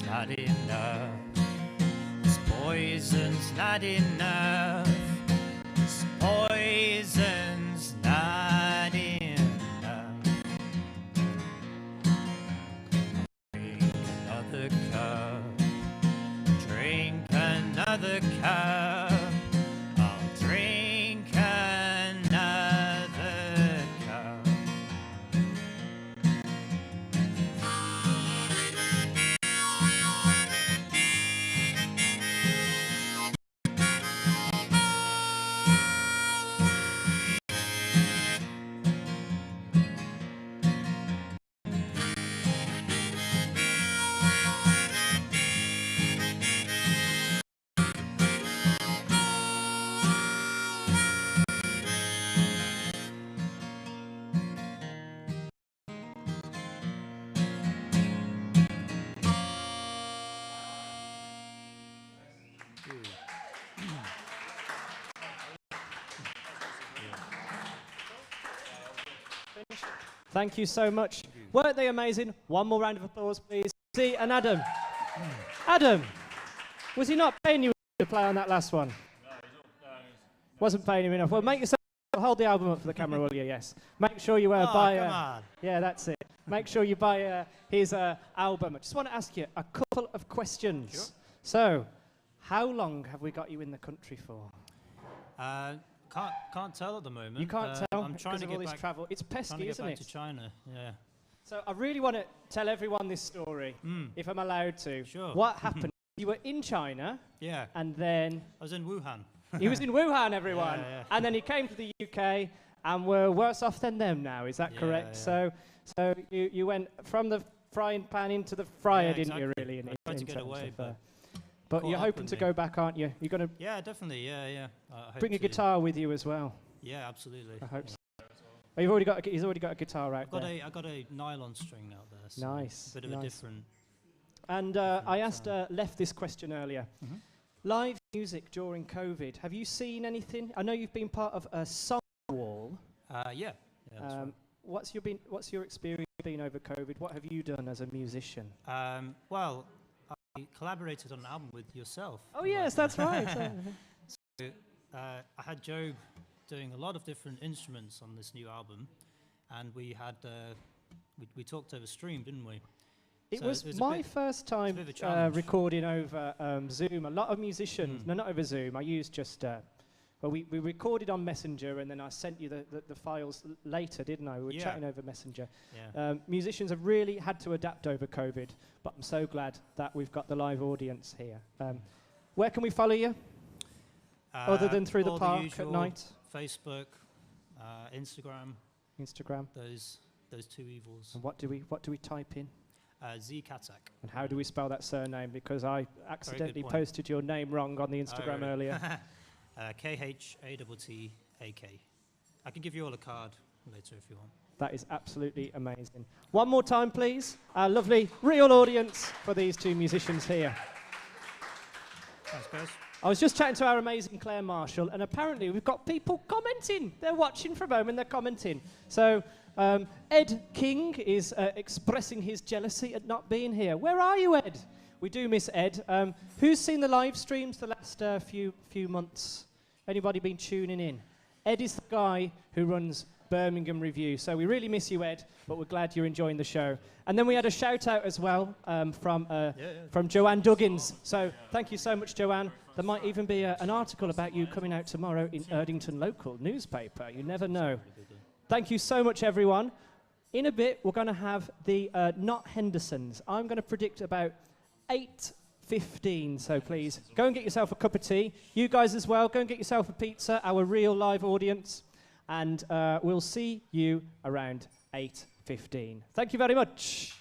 [SPEAKER 4] Not enough. This poison's not enough. This poison's not enough. Drink another cup. Drink another cup. I'll drink another cup.
[SPEAKER 1] Thank you so much. Weren't they amazing? One more round of applause, please. See, and Adam. Adam, was he not paying you to play on that last one? Wasn't paying him enough. Well, make yourself hold the album up for the camera, will you? Yes. Make sure you buy.
[SPEAKER 4] Come on.
[SPEAKER 1] Yeah, that's it. Make sure you buy his album. I just want to ask you a couple of questions.
[SPEAKER 4] Sure.
[SPEAKER 1] So, how long have we got you in the country for?
[SPEAKER 4] Can't tell at the moment.
[SPEAKER 1] You can't tell.
[SPEAKER 4] I'm trying to
[SPEAKER 1] all
[SPEAKER 4] get
[SPEAKER 1] this
[SPEAKER 4] back.
[SPEAKER 1] travel. It's
[SPEAKER 4] Trying to
[SPEAKER 1] pesky,
[SPEAKER 4] get
[SPEAKER 1] isn't
[SPEAKER 4] back
[SPEAKER 1] it?
[SPEAKER 4] to China. Yeah.
[SPEAKER 1] So I really want to tell everyone this story, if I'm allowed to.
[SPEAKER 4] Sure.
[SPEAKER 1] What happened? You were in China,
[SPEAKER 4] Yeah.
[SPEAKER 1] and then
[SPEAKER 4] I was in Wuhan.
[SPEAKER 1] he was in Wuhan, everyone,
[SPEAKER 4] Yeah.
[SPEAKER 1] and then he came to the UK, and we're worse off than them now. Is that correct?
[SPEAKER 4] Yeah.
[SPEAKER 1] So you went from the frying pan into the fryer,
[SPEAKER 4] Yeah,
[SPEAKER 1] didn't you?
[SPEAKER 4] exactly.
[SPEAKER 1] Really,
[SPEAKER 4] I tried to get
[SPEAKER 1] terms
[SPEAKER 4] away,
[SPEAKER 1] of,
[SPEAKER 4] but
[SPEAKER 1] but you're
[SPEAKER 4] caught up
[SPEAKER 1] hoping
[SPEAKER 4] with
[SPEAKER 1] to
[SPEAKER 4] me.
[SPEAKER 1] go back, aren't you? You're going to
[SPEAKER 4] Yeah, definitely. Yeah. I hope
[SPEAKER 1] bring a
[SPEAKER 4] to.
[SPEAKER 1] guitar with you as well.
[SPEAKER 4] Yeah, absolutely.
[SPEAKER 1] I hope
[SPEAKER 4] Yeah.
[SPEAKER 1] so. Oh, he's already got a guitar out there.
[SPEAKER 4] I got a nylon string out there. So
[SPEAKER 1] Nice,
[SPEAKER 4] A bit of a
[SPEAKER 1] nice.
[SPEAKER 4] different.
[SPEAKER 1] And I asked Left this question earlier.
[SPEAKER 4] Mhm.
[SPEAKER 1] Live music during COVID. Have you seen anything? I know you've been part of a song wall.
[SPEAKER 4] Yeah. That's right.
[SPEAKER 1] What's your experience been over COVID? What have you done as a musician?
[SPEAKER 4] Well, I collaborated on an album with yourself.
[SPEAKER 1] Oh yes, that's right.
[SPEAKER 4] I had Job doing a lot of different instruments on this new album, and we had we talked over stream, didn't we?
[SPEAKER 1] It
[SPEAKER 4] So
[SPEAKER 1] was
[SPEAKER 4] it was a
[SPEAKER 1] my
[SPEAKER 4] bit-
[SPEAKER 1] first time
[SPEAKER 4] bit of a challenge.
[SPEAKER 1] recording over Zoom. A lot of musicians, no, not over Zoom. I used just. Well, we recorded on Messenger, and then I sent you the files later, didn't I? We were
[SPEAKER 4] Yeah.
[SPEAKER 1] chatting over Messenger.
[SPEAKER 4] Yeah.
[SPEAKER 1] Musicians have really had to adapt over COVID, but I'm so glad that we've got the live audience here. Where can we follow you, other than through the
[SPEAKER 4] all
[SPEAKER 1] park at
[SPEAKER 4] usual
[SPEAKER 1] night?
[SPEAKER 4] Facebook, Instagram,
[SPEAKER 1] Instagram.
[SPEAKER 4] those two evils.
[SPEAKER 1] And what do we type in?
[SPEAKER 4] Z Katak.
[SPEAKER 1] And how do we spell that surname? Because I accidentally
[SPEAKER 4] point.
[SPEAKER 1] posted your name wrong on the Instagram
[SPEAKER 4] really?
[SPEAKER 1] earlier.
[SPEAKER 4] Khattatak. I can give you all a card later if you want.
[SPEAKER 1] That is absolutely amazing. One more time, please. Our lovely real audience for these two musicians here.
[SPEAKER 4] Thanks, guys.
[SPEAKER 1] I was just chatting to our amazing Claire Marshall, and apparently we've got people commenting. They're watching from home and they're commenting. So Ed King is expressing his jealousy at not being here. Where are you, Ed? We do miss Ed. Who's seen the live streams the last few months? Anybody been tuning in? Ed is the guy who runs Birmingham Review. So we really miss you, Ed, but we're glad you're enjoying the show. And then we had a shout out as well from Joanne Duggins. So thank you so much, Joanne. There might even be an article about you coming out tomorrow in Erdington local newspaper. You never know. Thank you so much, everyone. In a bit, we're going to have the Not Hendersons. I'm going to predict about 8:15, so please go and get yourself a cup of tea. You guys as well, go and get yourself a pizza, our real live audience, and we'll see you around 8:15. Thank you very much.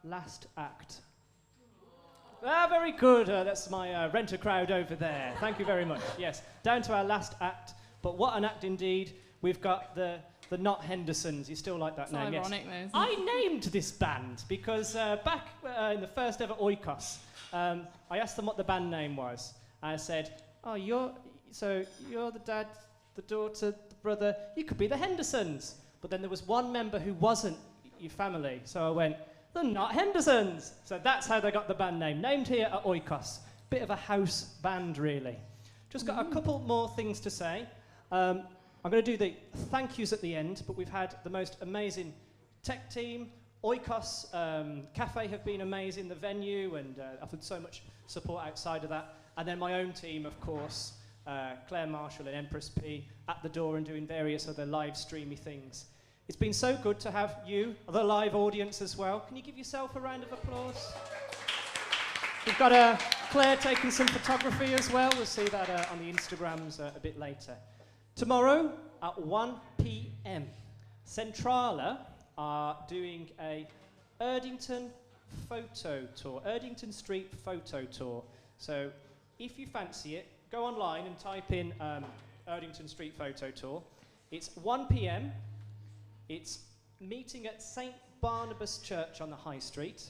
[SPEAKER 1] last act. Ah, very good. That's my renter crowd over there. Thank you very much. Yes, down to our last act. But what an act indeed. We've got the Not Hendersons. You still like that
[SPEAKER 6] It's
[SPEAKER 1] name?
[SPEAKER 6] ironic,
[SPEAKER 1] Yes.
[SPEAKER 6] though, isn't
[SPEAKER 1] I named this band because back in the first ever Oikos, I asked them what the band name was. I said, "Oh, you're the dad, the daughter, the brother. You could be the Hendersons." But then there was one member who wasn't your family, so I went, "The Not Hendersons." So that's how they got the band name. Named here at Oikos. Bit of a house band, really. Just got a couple more things to say. I'm going to do the thank yous at the end, but we've had the most amazing tech team. Oikos Cafe have been amazing, the venue, and I've had so much support outside of that. And then my own team, of course, Claire Marshall and Empress P at the door and doing various other live streamy things. It's been so good to have you, the live audience as well. Can you give yourself a round of applause? We've got Claire taking some photography as well. We'll see that on the Instagrams a bit later. Tomorrow at 1 p.m, Centrala are doing a Erdington photo tour, Erdington Street photo tour. So if you fancy it, go online and type in Erdington Street photo tour. It's 1 p.m. It's meeting at St. Barnabas Church on the High Street,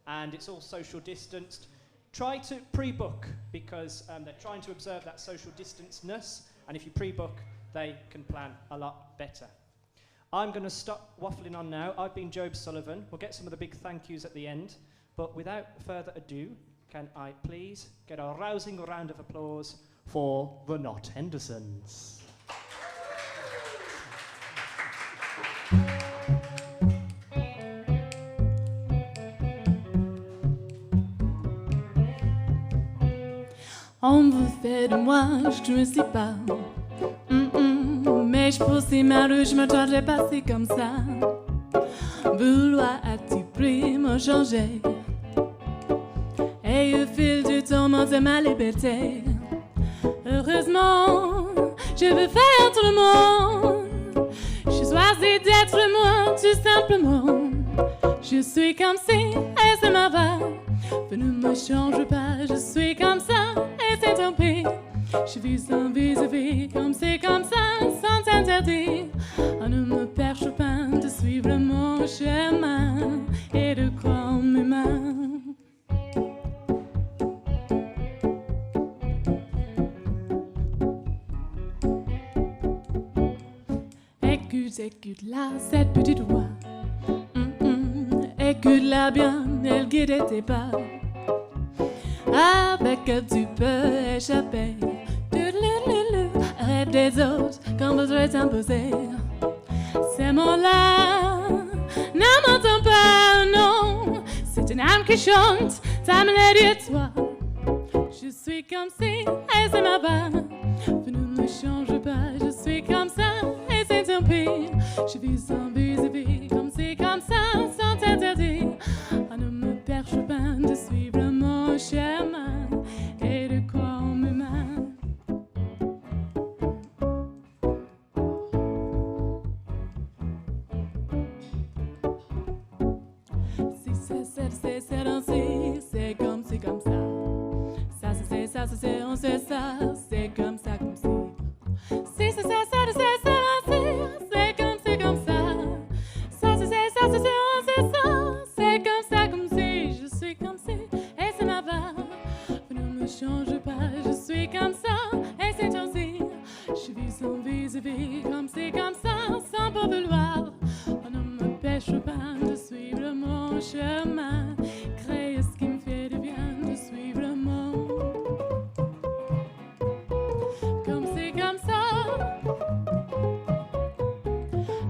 [SPEAKER 1] and it's all social distanced. Try to pre-book because they're trying to observe that social distanceness, and if you pre-book, they can plan a lot better. I'm going to stop waffling on now. I've been Job Sullivan. We'll get some of the big thank yous at the end, but without further ado, can I please get a rousing round of applause for the Not Hendersons.
[SPEAKER 6] On vous fait de moi, je ne sais pas. Mais je poussais ma rue, je me tordais passer comme ça. Vouloir à tout prix me changer. Et au fil du temps, c'est ma liberté. Heureusement, je veux faire tout le monde. Je choisis d'être moi, tout simplement. Je suis comme si, et ça m'en va. Vous ne me change pas, je suis comme ça, et c'est tant pis. Je vis sans vis-à-vis, comme c'est comme ça, sans interdit. On ne me perche pas de suivre mon chemin et de croire en mes mains. Écoute-la, cette petite voix. Écoute-la bien, elle guide tes pas. Avec elle tu peux échapper. Rêve des autres quand votre est imposé. Ces mots-là ne m'entendent pas, non. C'est une âme qui chante, ta mélodie et toi. Je suis comme si, et c'est ma part. Vous ne me changez pas, je suis comme ça, et c'est tant pis. Je vis sans vis-à-vis, comme c'est comme ça, sans interdit. On ne me perche pas de suivre mon chemin et de croire en mes mains. C'est ainsi, c'est comme ça. Ça c'est, on sait ça, c'est comme ça, comme si. Si c'est ça, c'est comme ça. Ça c'est, on sait ça, c'est comme ça, comme si. Je suis comme si, et c'est ma part. Vous ne me changez pas, je suis comme ça, et c'est ainsi. Je vis sans vis-à-vis, comme c'est comme ça, sans pas vouloir. On ne me pêche pas de suivre mon chemin, créer ce qui me fait du bien, de suivre mon. Comme c'est comme ça,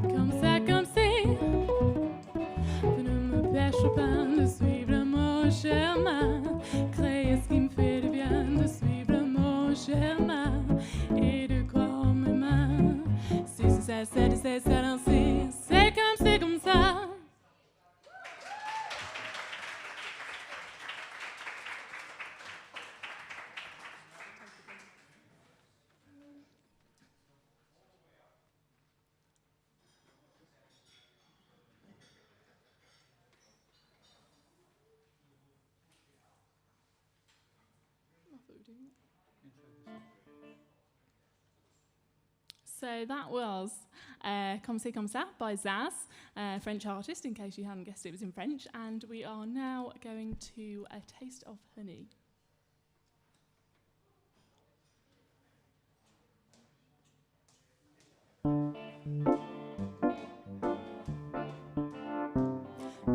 [SPEAKER 6] comme ça, comme si. Vous ne me pêchez pas de suivre mon chemin, créer ce qui me fait du bien, de suivre mon chemin et de croire en mes mains. Si c'est ça, ainsi, c'est comme ça. So that was Comme c'est comme ça by Zaz, French artist, in case you hadn't guessed it was in French. And we are now going to A Taste of Honey.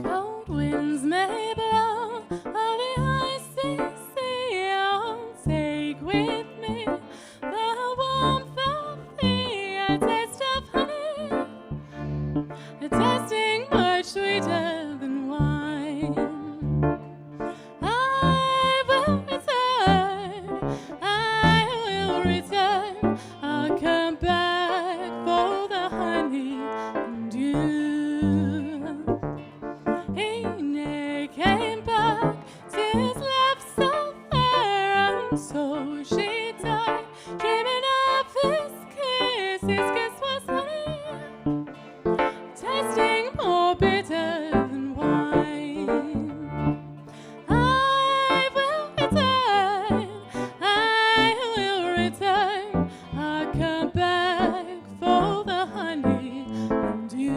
[SPEAKER 6] Cold winds may blow on the icy sea. Oh, take with me the warmth of thee, a taste of honey, a tasting much sweeter than wine. I will return, I'll come back for the honey and you. He came back to his love so fair, and so she died, dreaming of his kiss. His kiss was honey, tasting more bitter than wine. I will return, I'll come back for the honey and you.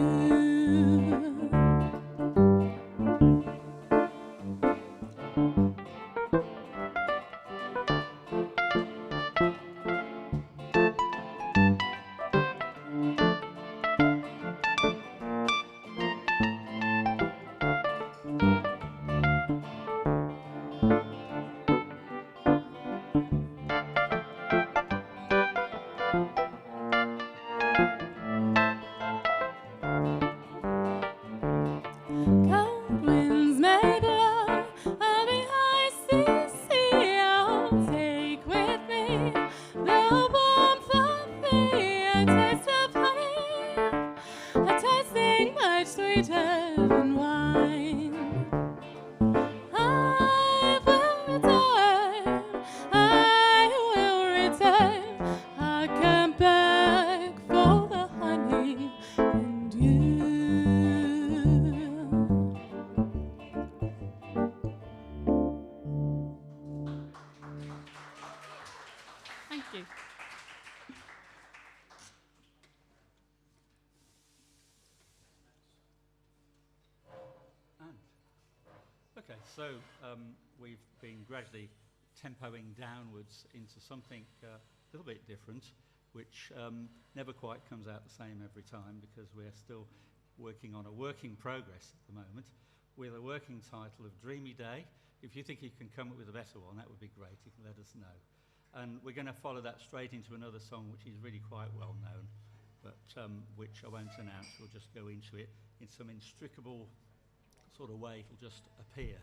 [SPEAKER 6] Cold winds may blow on the icy sea. I'll take with me the warmth of thee, a taste of honey, a tasting much sweeter than wine. I will return, I'll come back for the honey and you. Thank you.
[SPEAKER 7] Okay, so we've been gradually tempoing downwards into something a little bit different, which never quite comes out the same every time because we're still working on a work in progress at the moment with a working title of Dreamy Day. If you think you can come up with a better one, that would be great. You can let us know. And we're going to follow that straight into another song which is really quite well known, but which I won't announce. We'll just go into it in some inextricable sort of way. It'll just appear.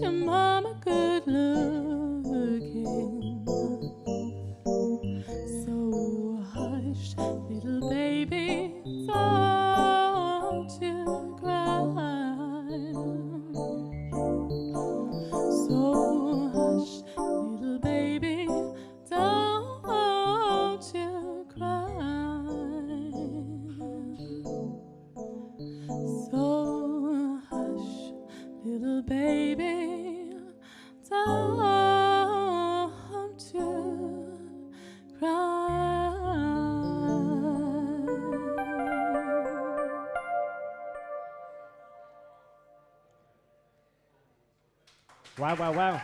[SPEAKER 6] your mama good looking. So hush, little baby, don't you cry. So hush, little baby, don't you cry. So hush, little baby, don't you cry.
[SPEAKER 1] Wow, wow, wow.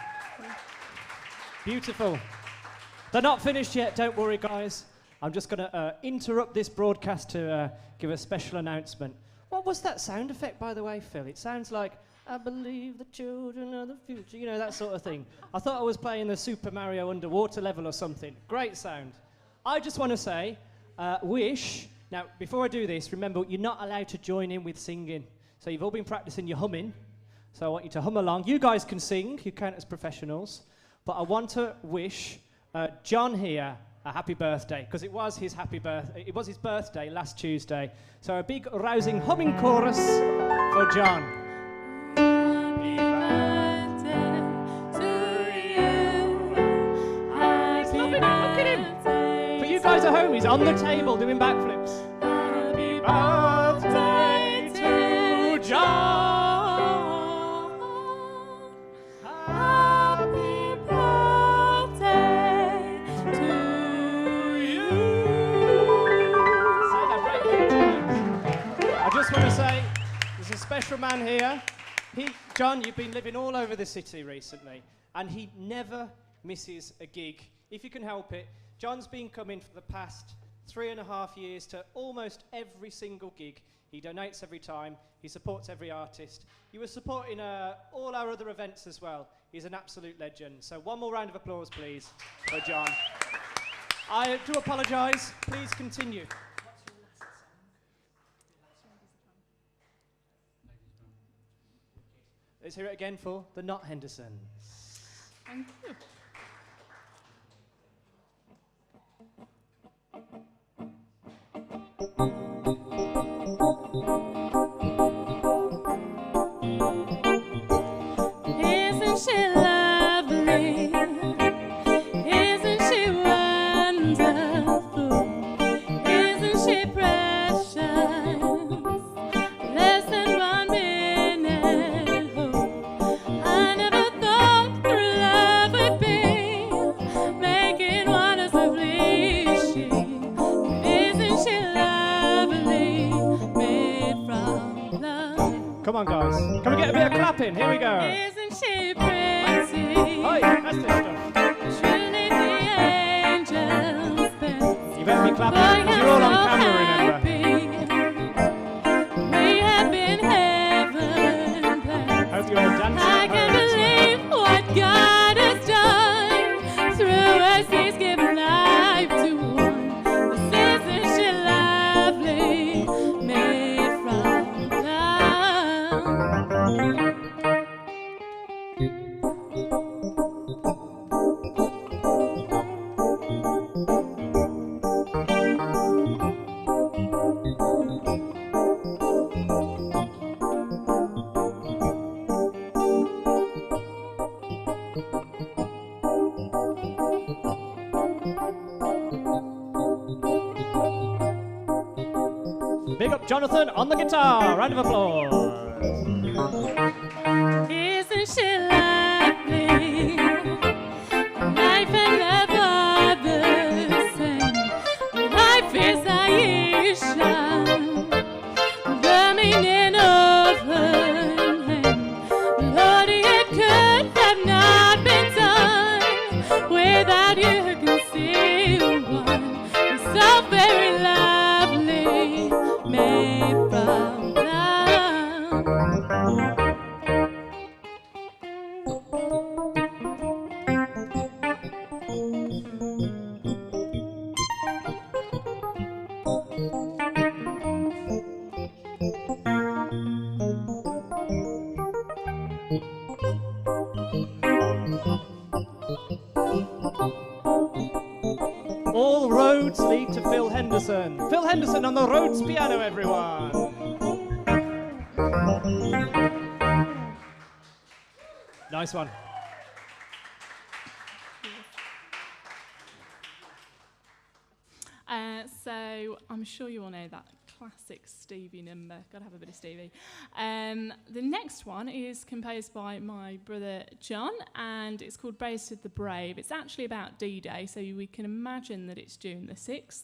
[SPEAKER 1] Beautiful. They're not finished yet, don't worry, guys. I'm just going to interrupt this broadcast to give a special announcement. What was that sound effect, by the way, Phil? It sounds like, I believe the children are the future, you know, that sort of thing. I thought I was playing the Super Mario underwater level or something. Great sound. I just want to say, wish. Now, before I do this, remember, you're not allowed to join in with singing. So you've all been practicing your humming. So I want you to hum along. You guys can sing. You count as professionals. But I want to wish John here a happy birthday, because it was his birthday last Tuesday. So a big rousing humming chorus for John.
[SPEAKER 6] Happy birthday to you. Happy
[SPEAKER 1] Look at him.
[SPEAKER 6] birthday
[SPEAKER 1] For you guys at home, he's on the table doing backflips.
[SPEAKER 6] Happy
[SPEAKER 1] Birthday to John.
[SPEAKER 6] Happy birthday to you.
[SPEAKER 1] I just want to say, there's a special man here. John, you've been living all over the city recently, and he never misses a gig. If you can help it, John's been coming for the past 3.5 years to almost every single gig. He donates every time. He supports every artist. He was supporting all our other events as well. He's an absolute legend. So one more round of applause, please, for John. I do apologise. Please continue. Let's hear it again for the Not Hendersons.
[SPEAKER 6] Thank you. Isn't she lovely? Isn't she wonderful? Isn't she precious? Less than 1 minute. Oh, I never thought true love would be making one so fleecy. Isn't she lovely? Made from love.
[SPEAKER 1] Come on, guys. Can we get a bit of clapping? Here we go.
[SPEAKER 6] Isn't she pretty?
[SPEAKER 1] Oi, that's this stuff.
[SPEAKER 6] Truly the angel's best.
[SPEAKER 1] You better be clapping, because you're all on camera, remember.
[SPEAKER 6] We have been heaven blessed.
[SPEAKER 1] Hope you're all dancing
[SPEAKER 6] I
[SPEAKER 1] at
[SPEAKER 6] can't
[SPEAKER 1] home as well.
[SPEAKER 6] believe what God has done. Through us He's given life to one. This isn't she lovely? Made from love.
[SPEAKER 1] Big up Jonathan on the guitar. Round of applause.
[SPEAKER 6] Isn't she lovely? Life and love are the same. Life is Aisha, the meaning of her name. Lord, it could have not been done without you. Can see one so very lovely, made from love.
[SPEAKER 1] Rhodes lead to Phil Henderson. Phil Henderson on the Rhodes piano, everyone. Nice one.
[SPEAKER 6] So I'm sure you all know that classic Stevie number. Got to have a bit of Stevie. The next one is composed by my brother John, and it's called Braves to the Brave. It's actually about D-Day, so we can imagine that it's June the 6th.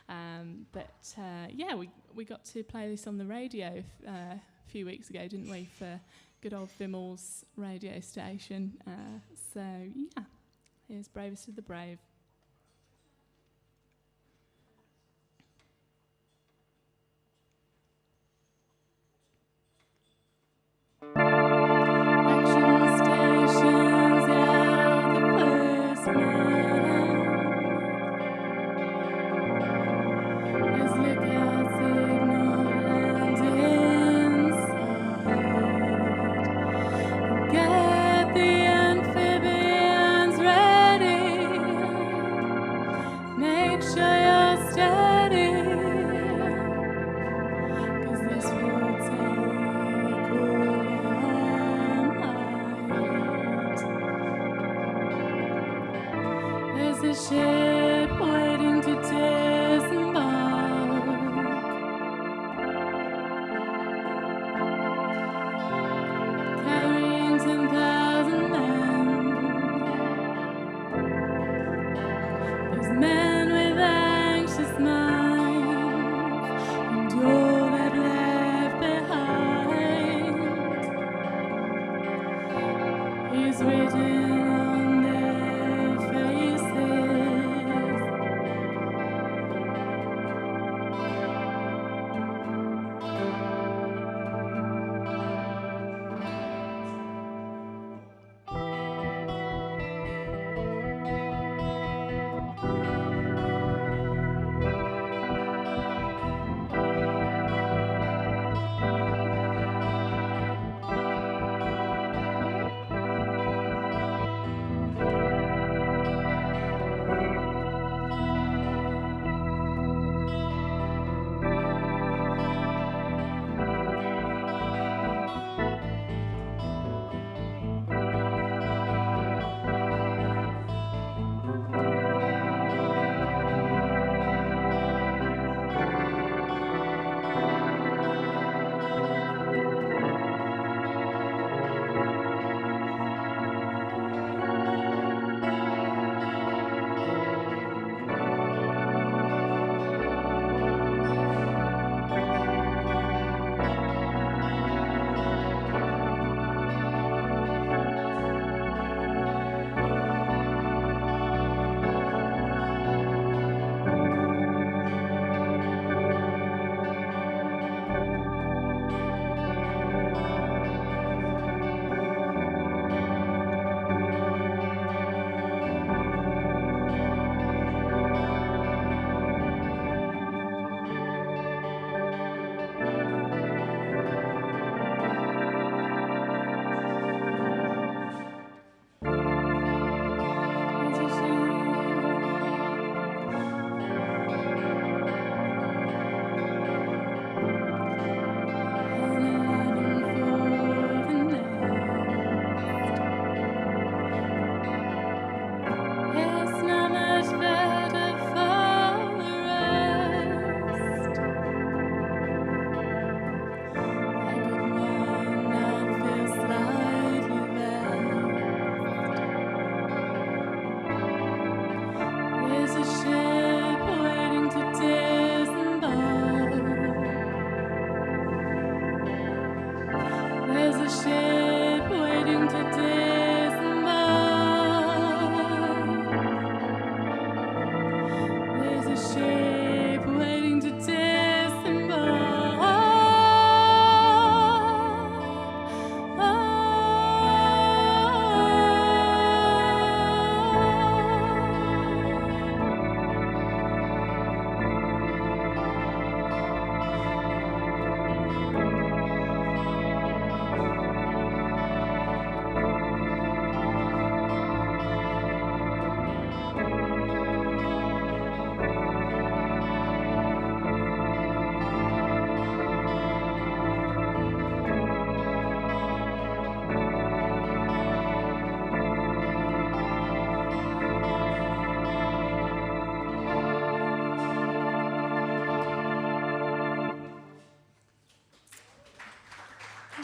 [SPEAKER 6] Yeah, we got to play this on the radio a few weeks ago, didn't we, for good old Vimmel's radio station. So yeah, here's Bravest to the Brave.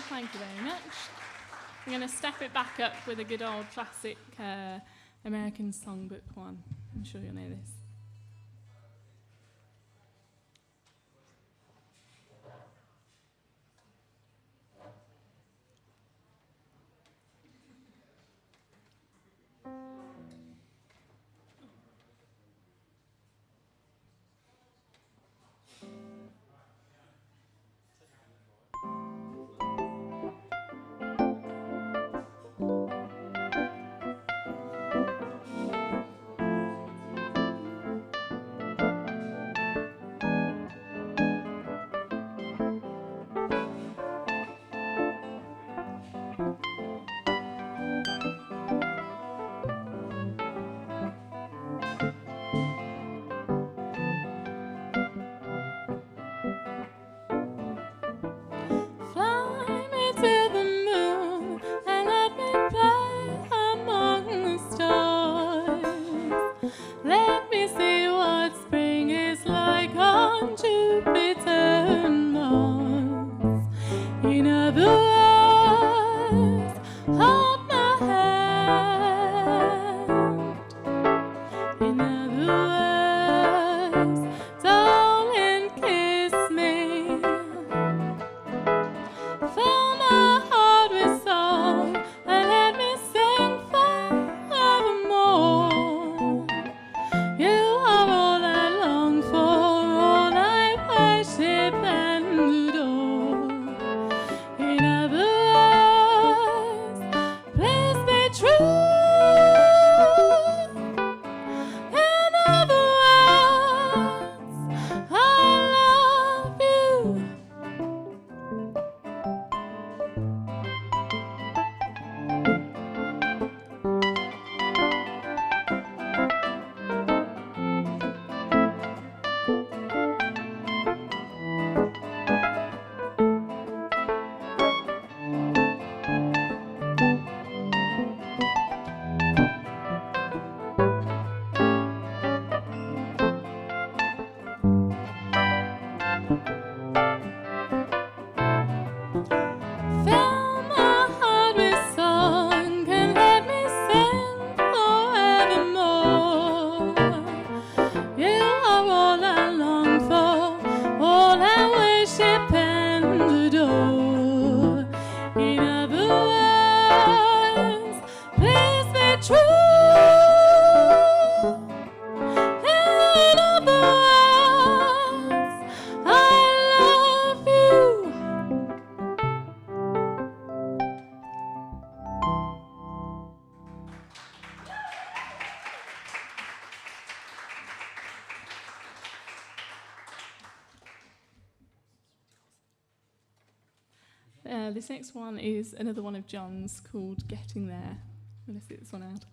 [SPEAKER 6] thank you very much. I'm going to step it back up with a good old classic American songbook one. I'm sure you'll know this. This next one is another one of John's called Getting There. I'm going to sit this one out.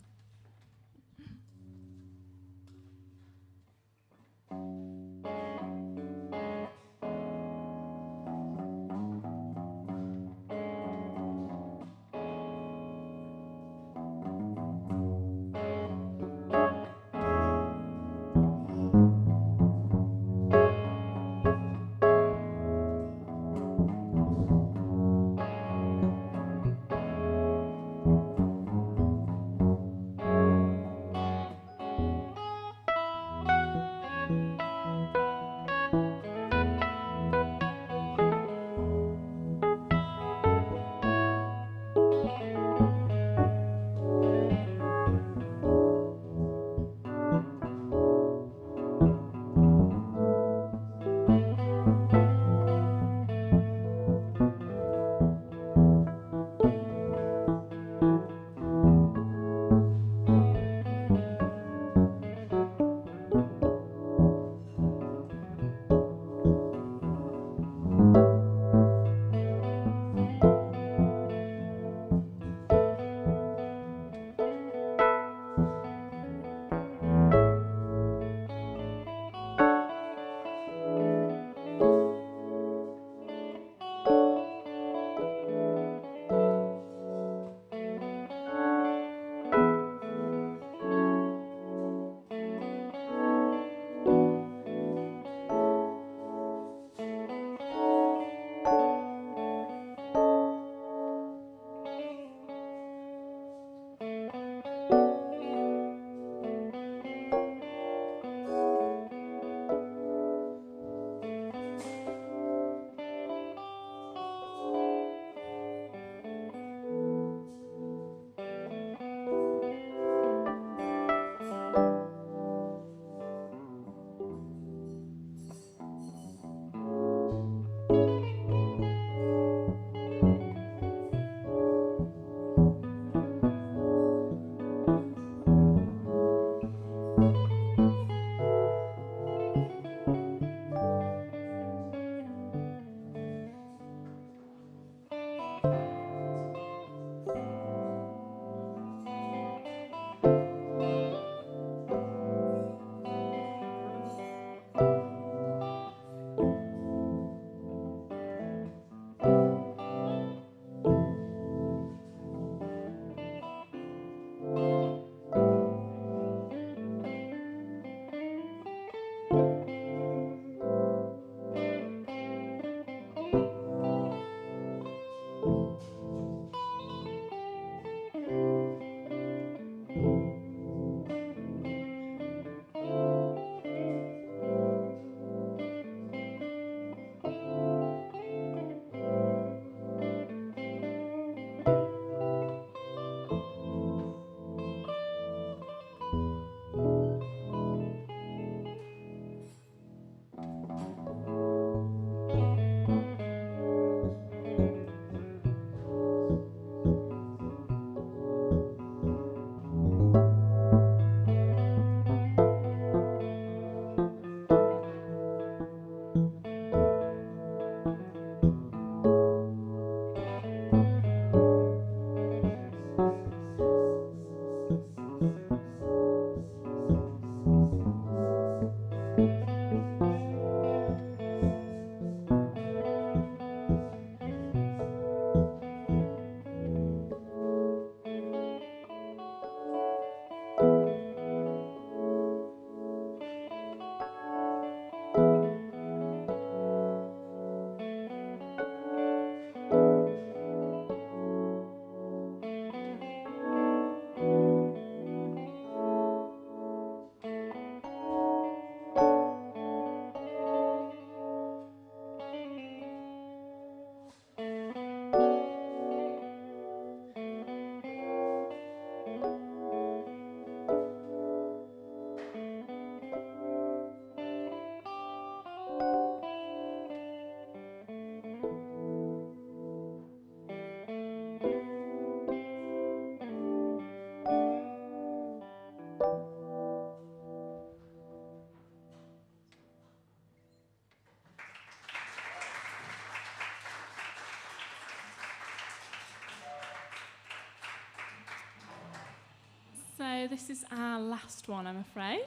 [SPEAKER 6] this is our last one, I'm afraid,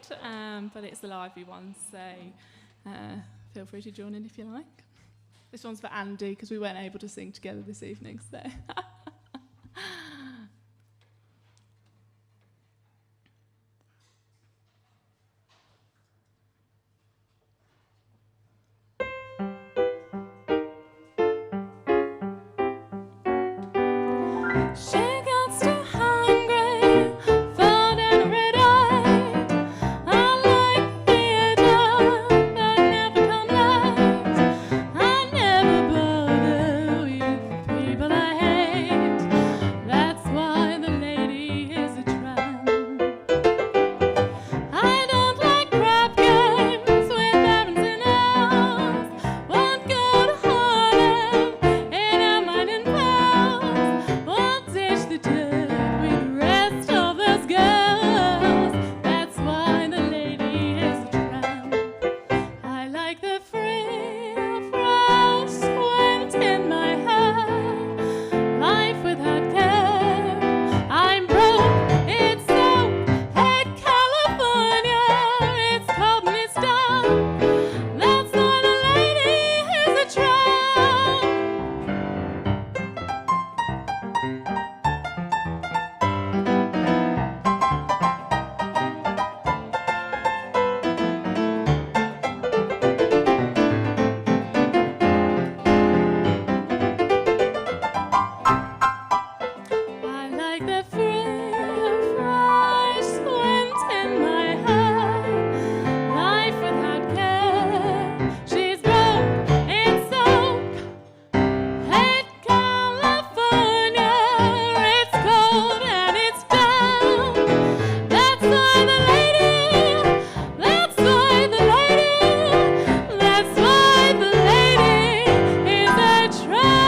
[SPEAKER 6] but it's the lively one, so feel free to join in if you like. This one's for Andy, because we weren't able to sing together this evening, so... She gets too hungry for dinner red eye. I like theatre, but never come late. I never bother with people I hate. That's why the lady is a tramp. I don't like crap games with parents in house. Won't go to Harlem in a mining pose. Won't dish the dirt with the rest of those girls. That's why the lady is a tramp. I like the free, fresh wind in my hair. Life without care. I'm broke, it's so. Hey, California, it's cold and it's dark. That's why the lady is a tramp. I like the free, fresh wind in my hair. Life without care. She's broke, it's so. Hey, California, it's cold and it's down. That's why the lady. That's why the lady. That's why the lady is a tramp.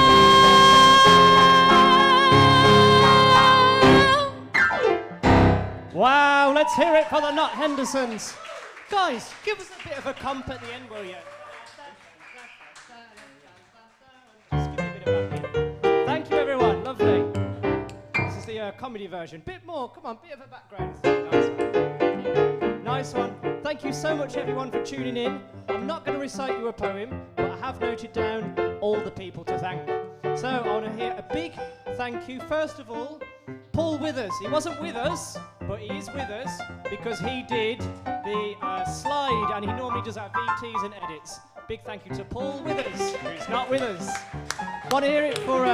[SPEAKER 1] Wow, let's hear it for the Not Hendersons. Guys, give us a bit of a comp at the end, will you? Just give me a bit of backing. Thank you, everyone. Lovely. This is the comedy version. Bit more. Come on, bit of a background. Nice one. Nice one. Thank you so much, everyone, for tuning in. I'm not going to recite you a poem, but I have noted down all the people to thank. So I want to hear a big thank you. First of all, Paul Withers. He wasn't with us, but he is with us because he did the slide, and he normally does our VTs and edits. Big thank you to Paul Withers, who's not with us. Want to hear it for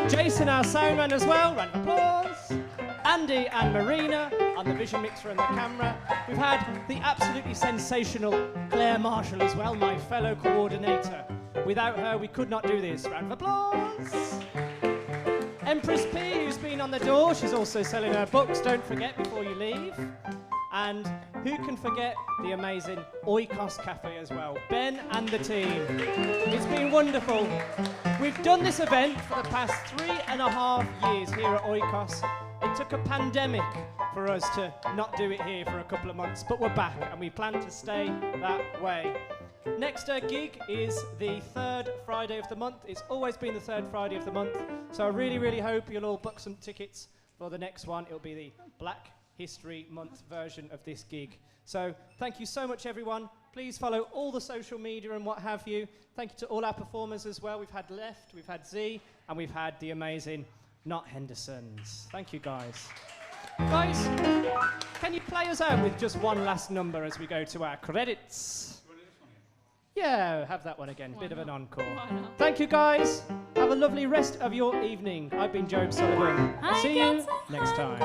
[SPEAKER 1] Jason, our soundman, as well. Round of applause. Andy and Marina on the vision mixer and the camera. We've had the absolutely sensational Claire Marshall as well, my fellow coordinator. Without her, we could not do this. Round of applause. Empress P, who's been on the door. She's also selling her books, don't forget, before you leave. And who can forget the amazing Oikos Cafe as well. Ben and the team. It's been wonderful. We've done this event for the past 3.5 years here at Oikos. It took a pandemic for us to not do it here for a couple of months, but we're back and we plan to stay that way. Next gig is the third Friday of the month. It's always been the third Friday of the month, so I really, really hope you'll all book some tickets for the next one. It'll be the Black History Month version of this gig. So thank you so much, everyone. Please follow all the social media and what have you. Thank you to all our performers as well. We've had Left, we've had Z, and we've had the amazing Not Hendersons. Thank you, guys. Guys, can you play us out with just one last number as we go to our credits? Yeah, have that one again. Bit of an encore. Thank you, guys. Have a lovely rest of your evening. I've been Job Sullivan. See you next time.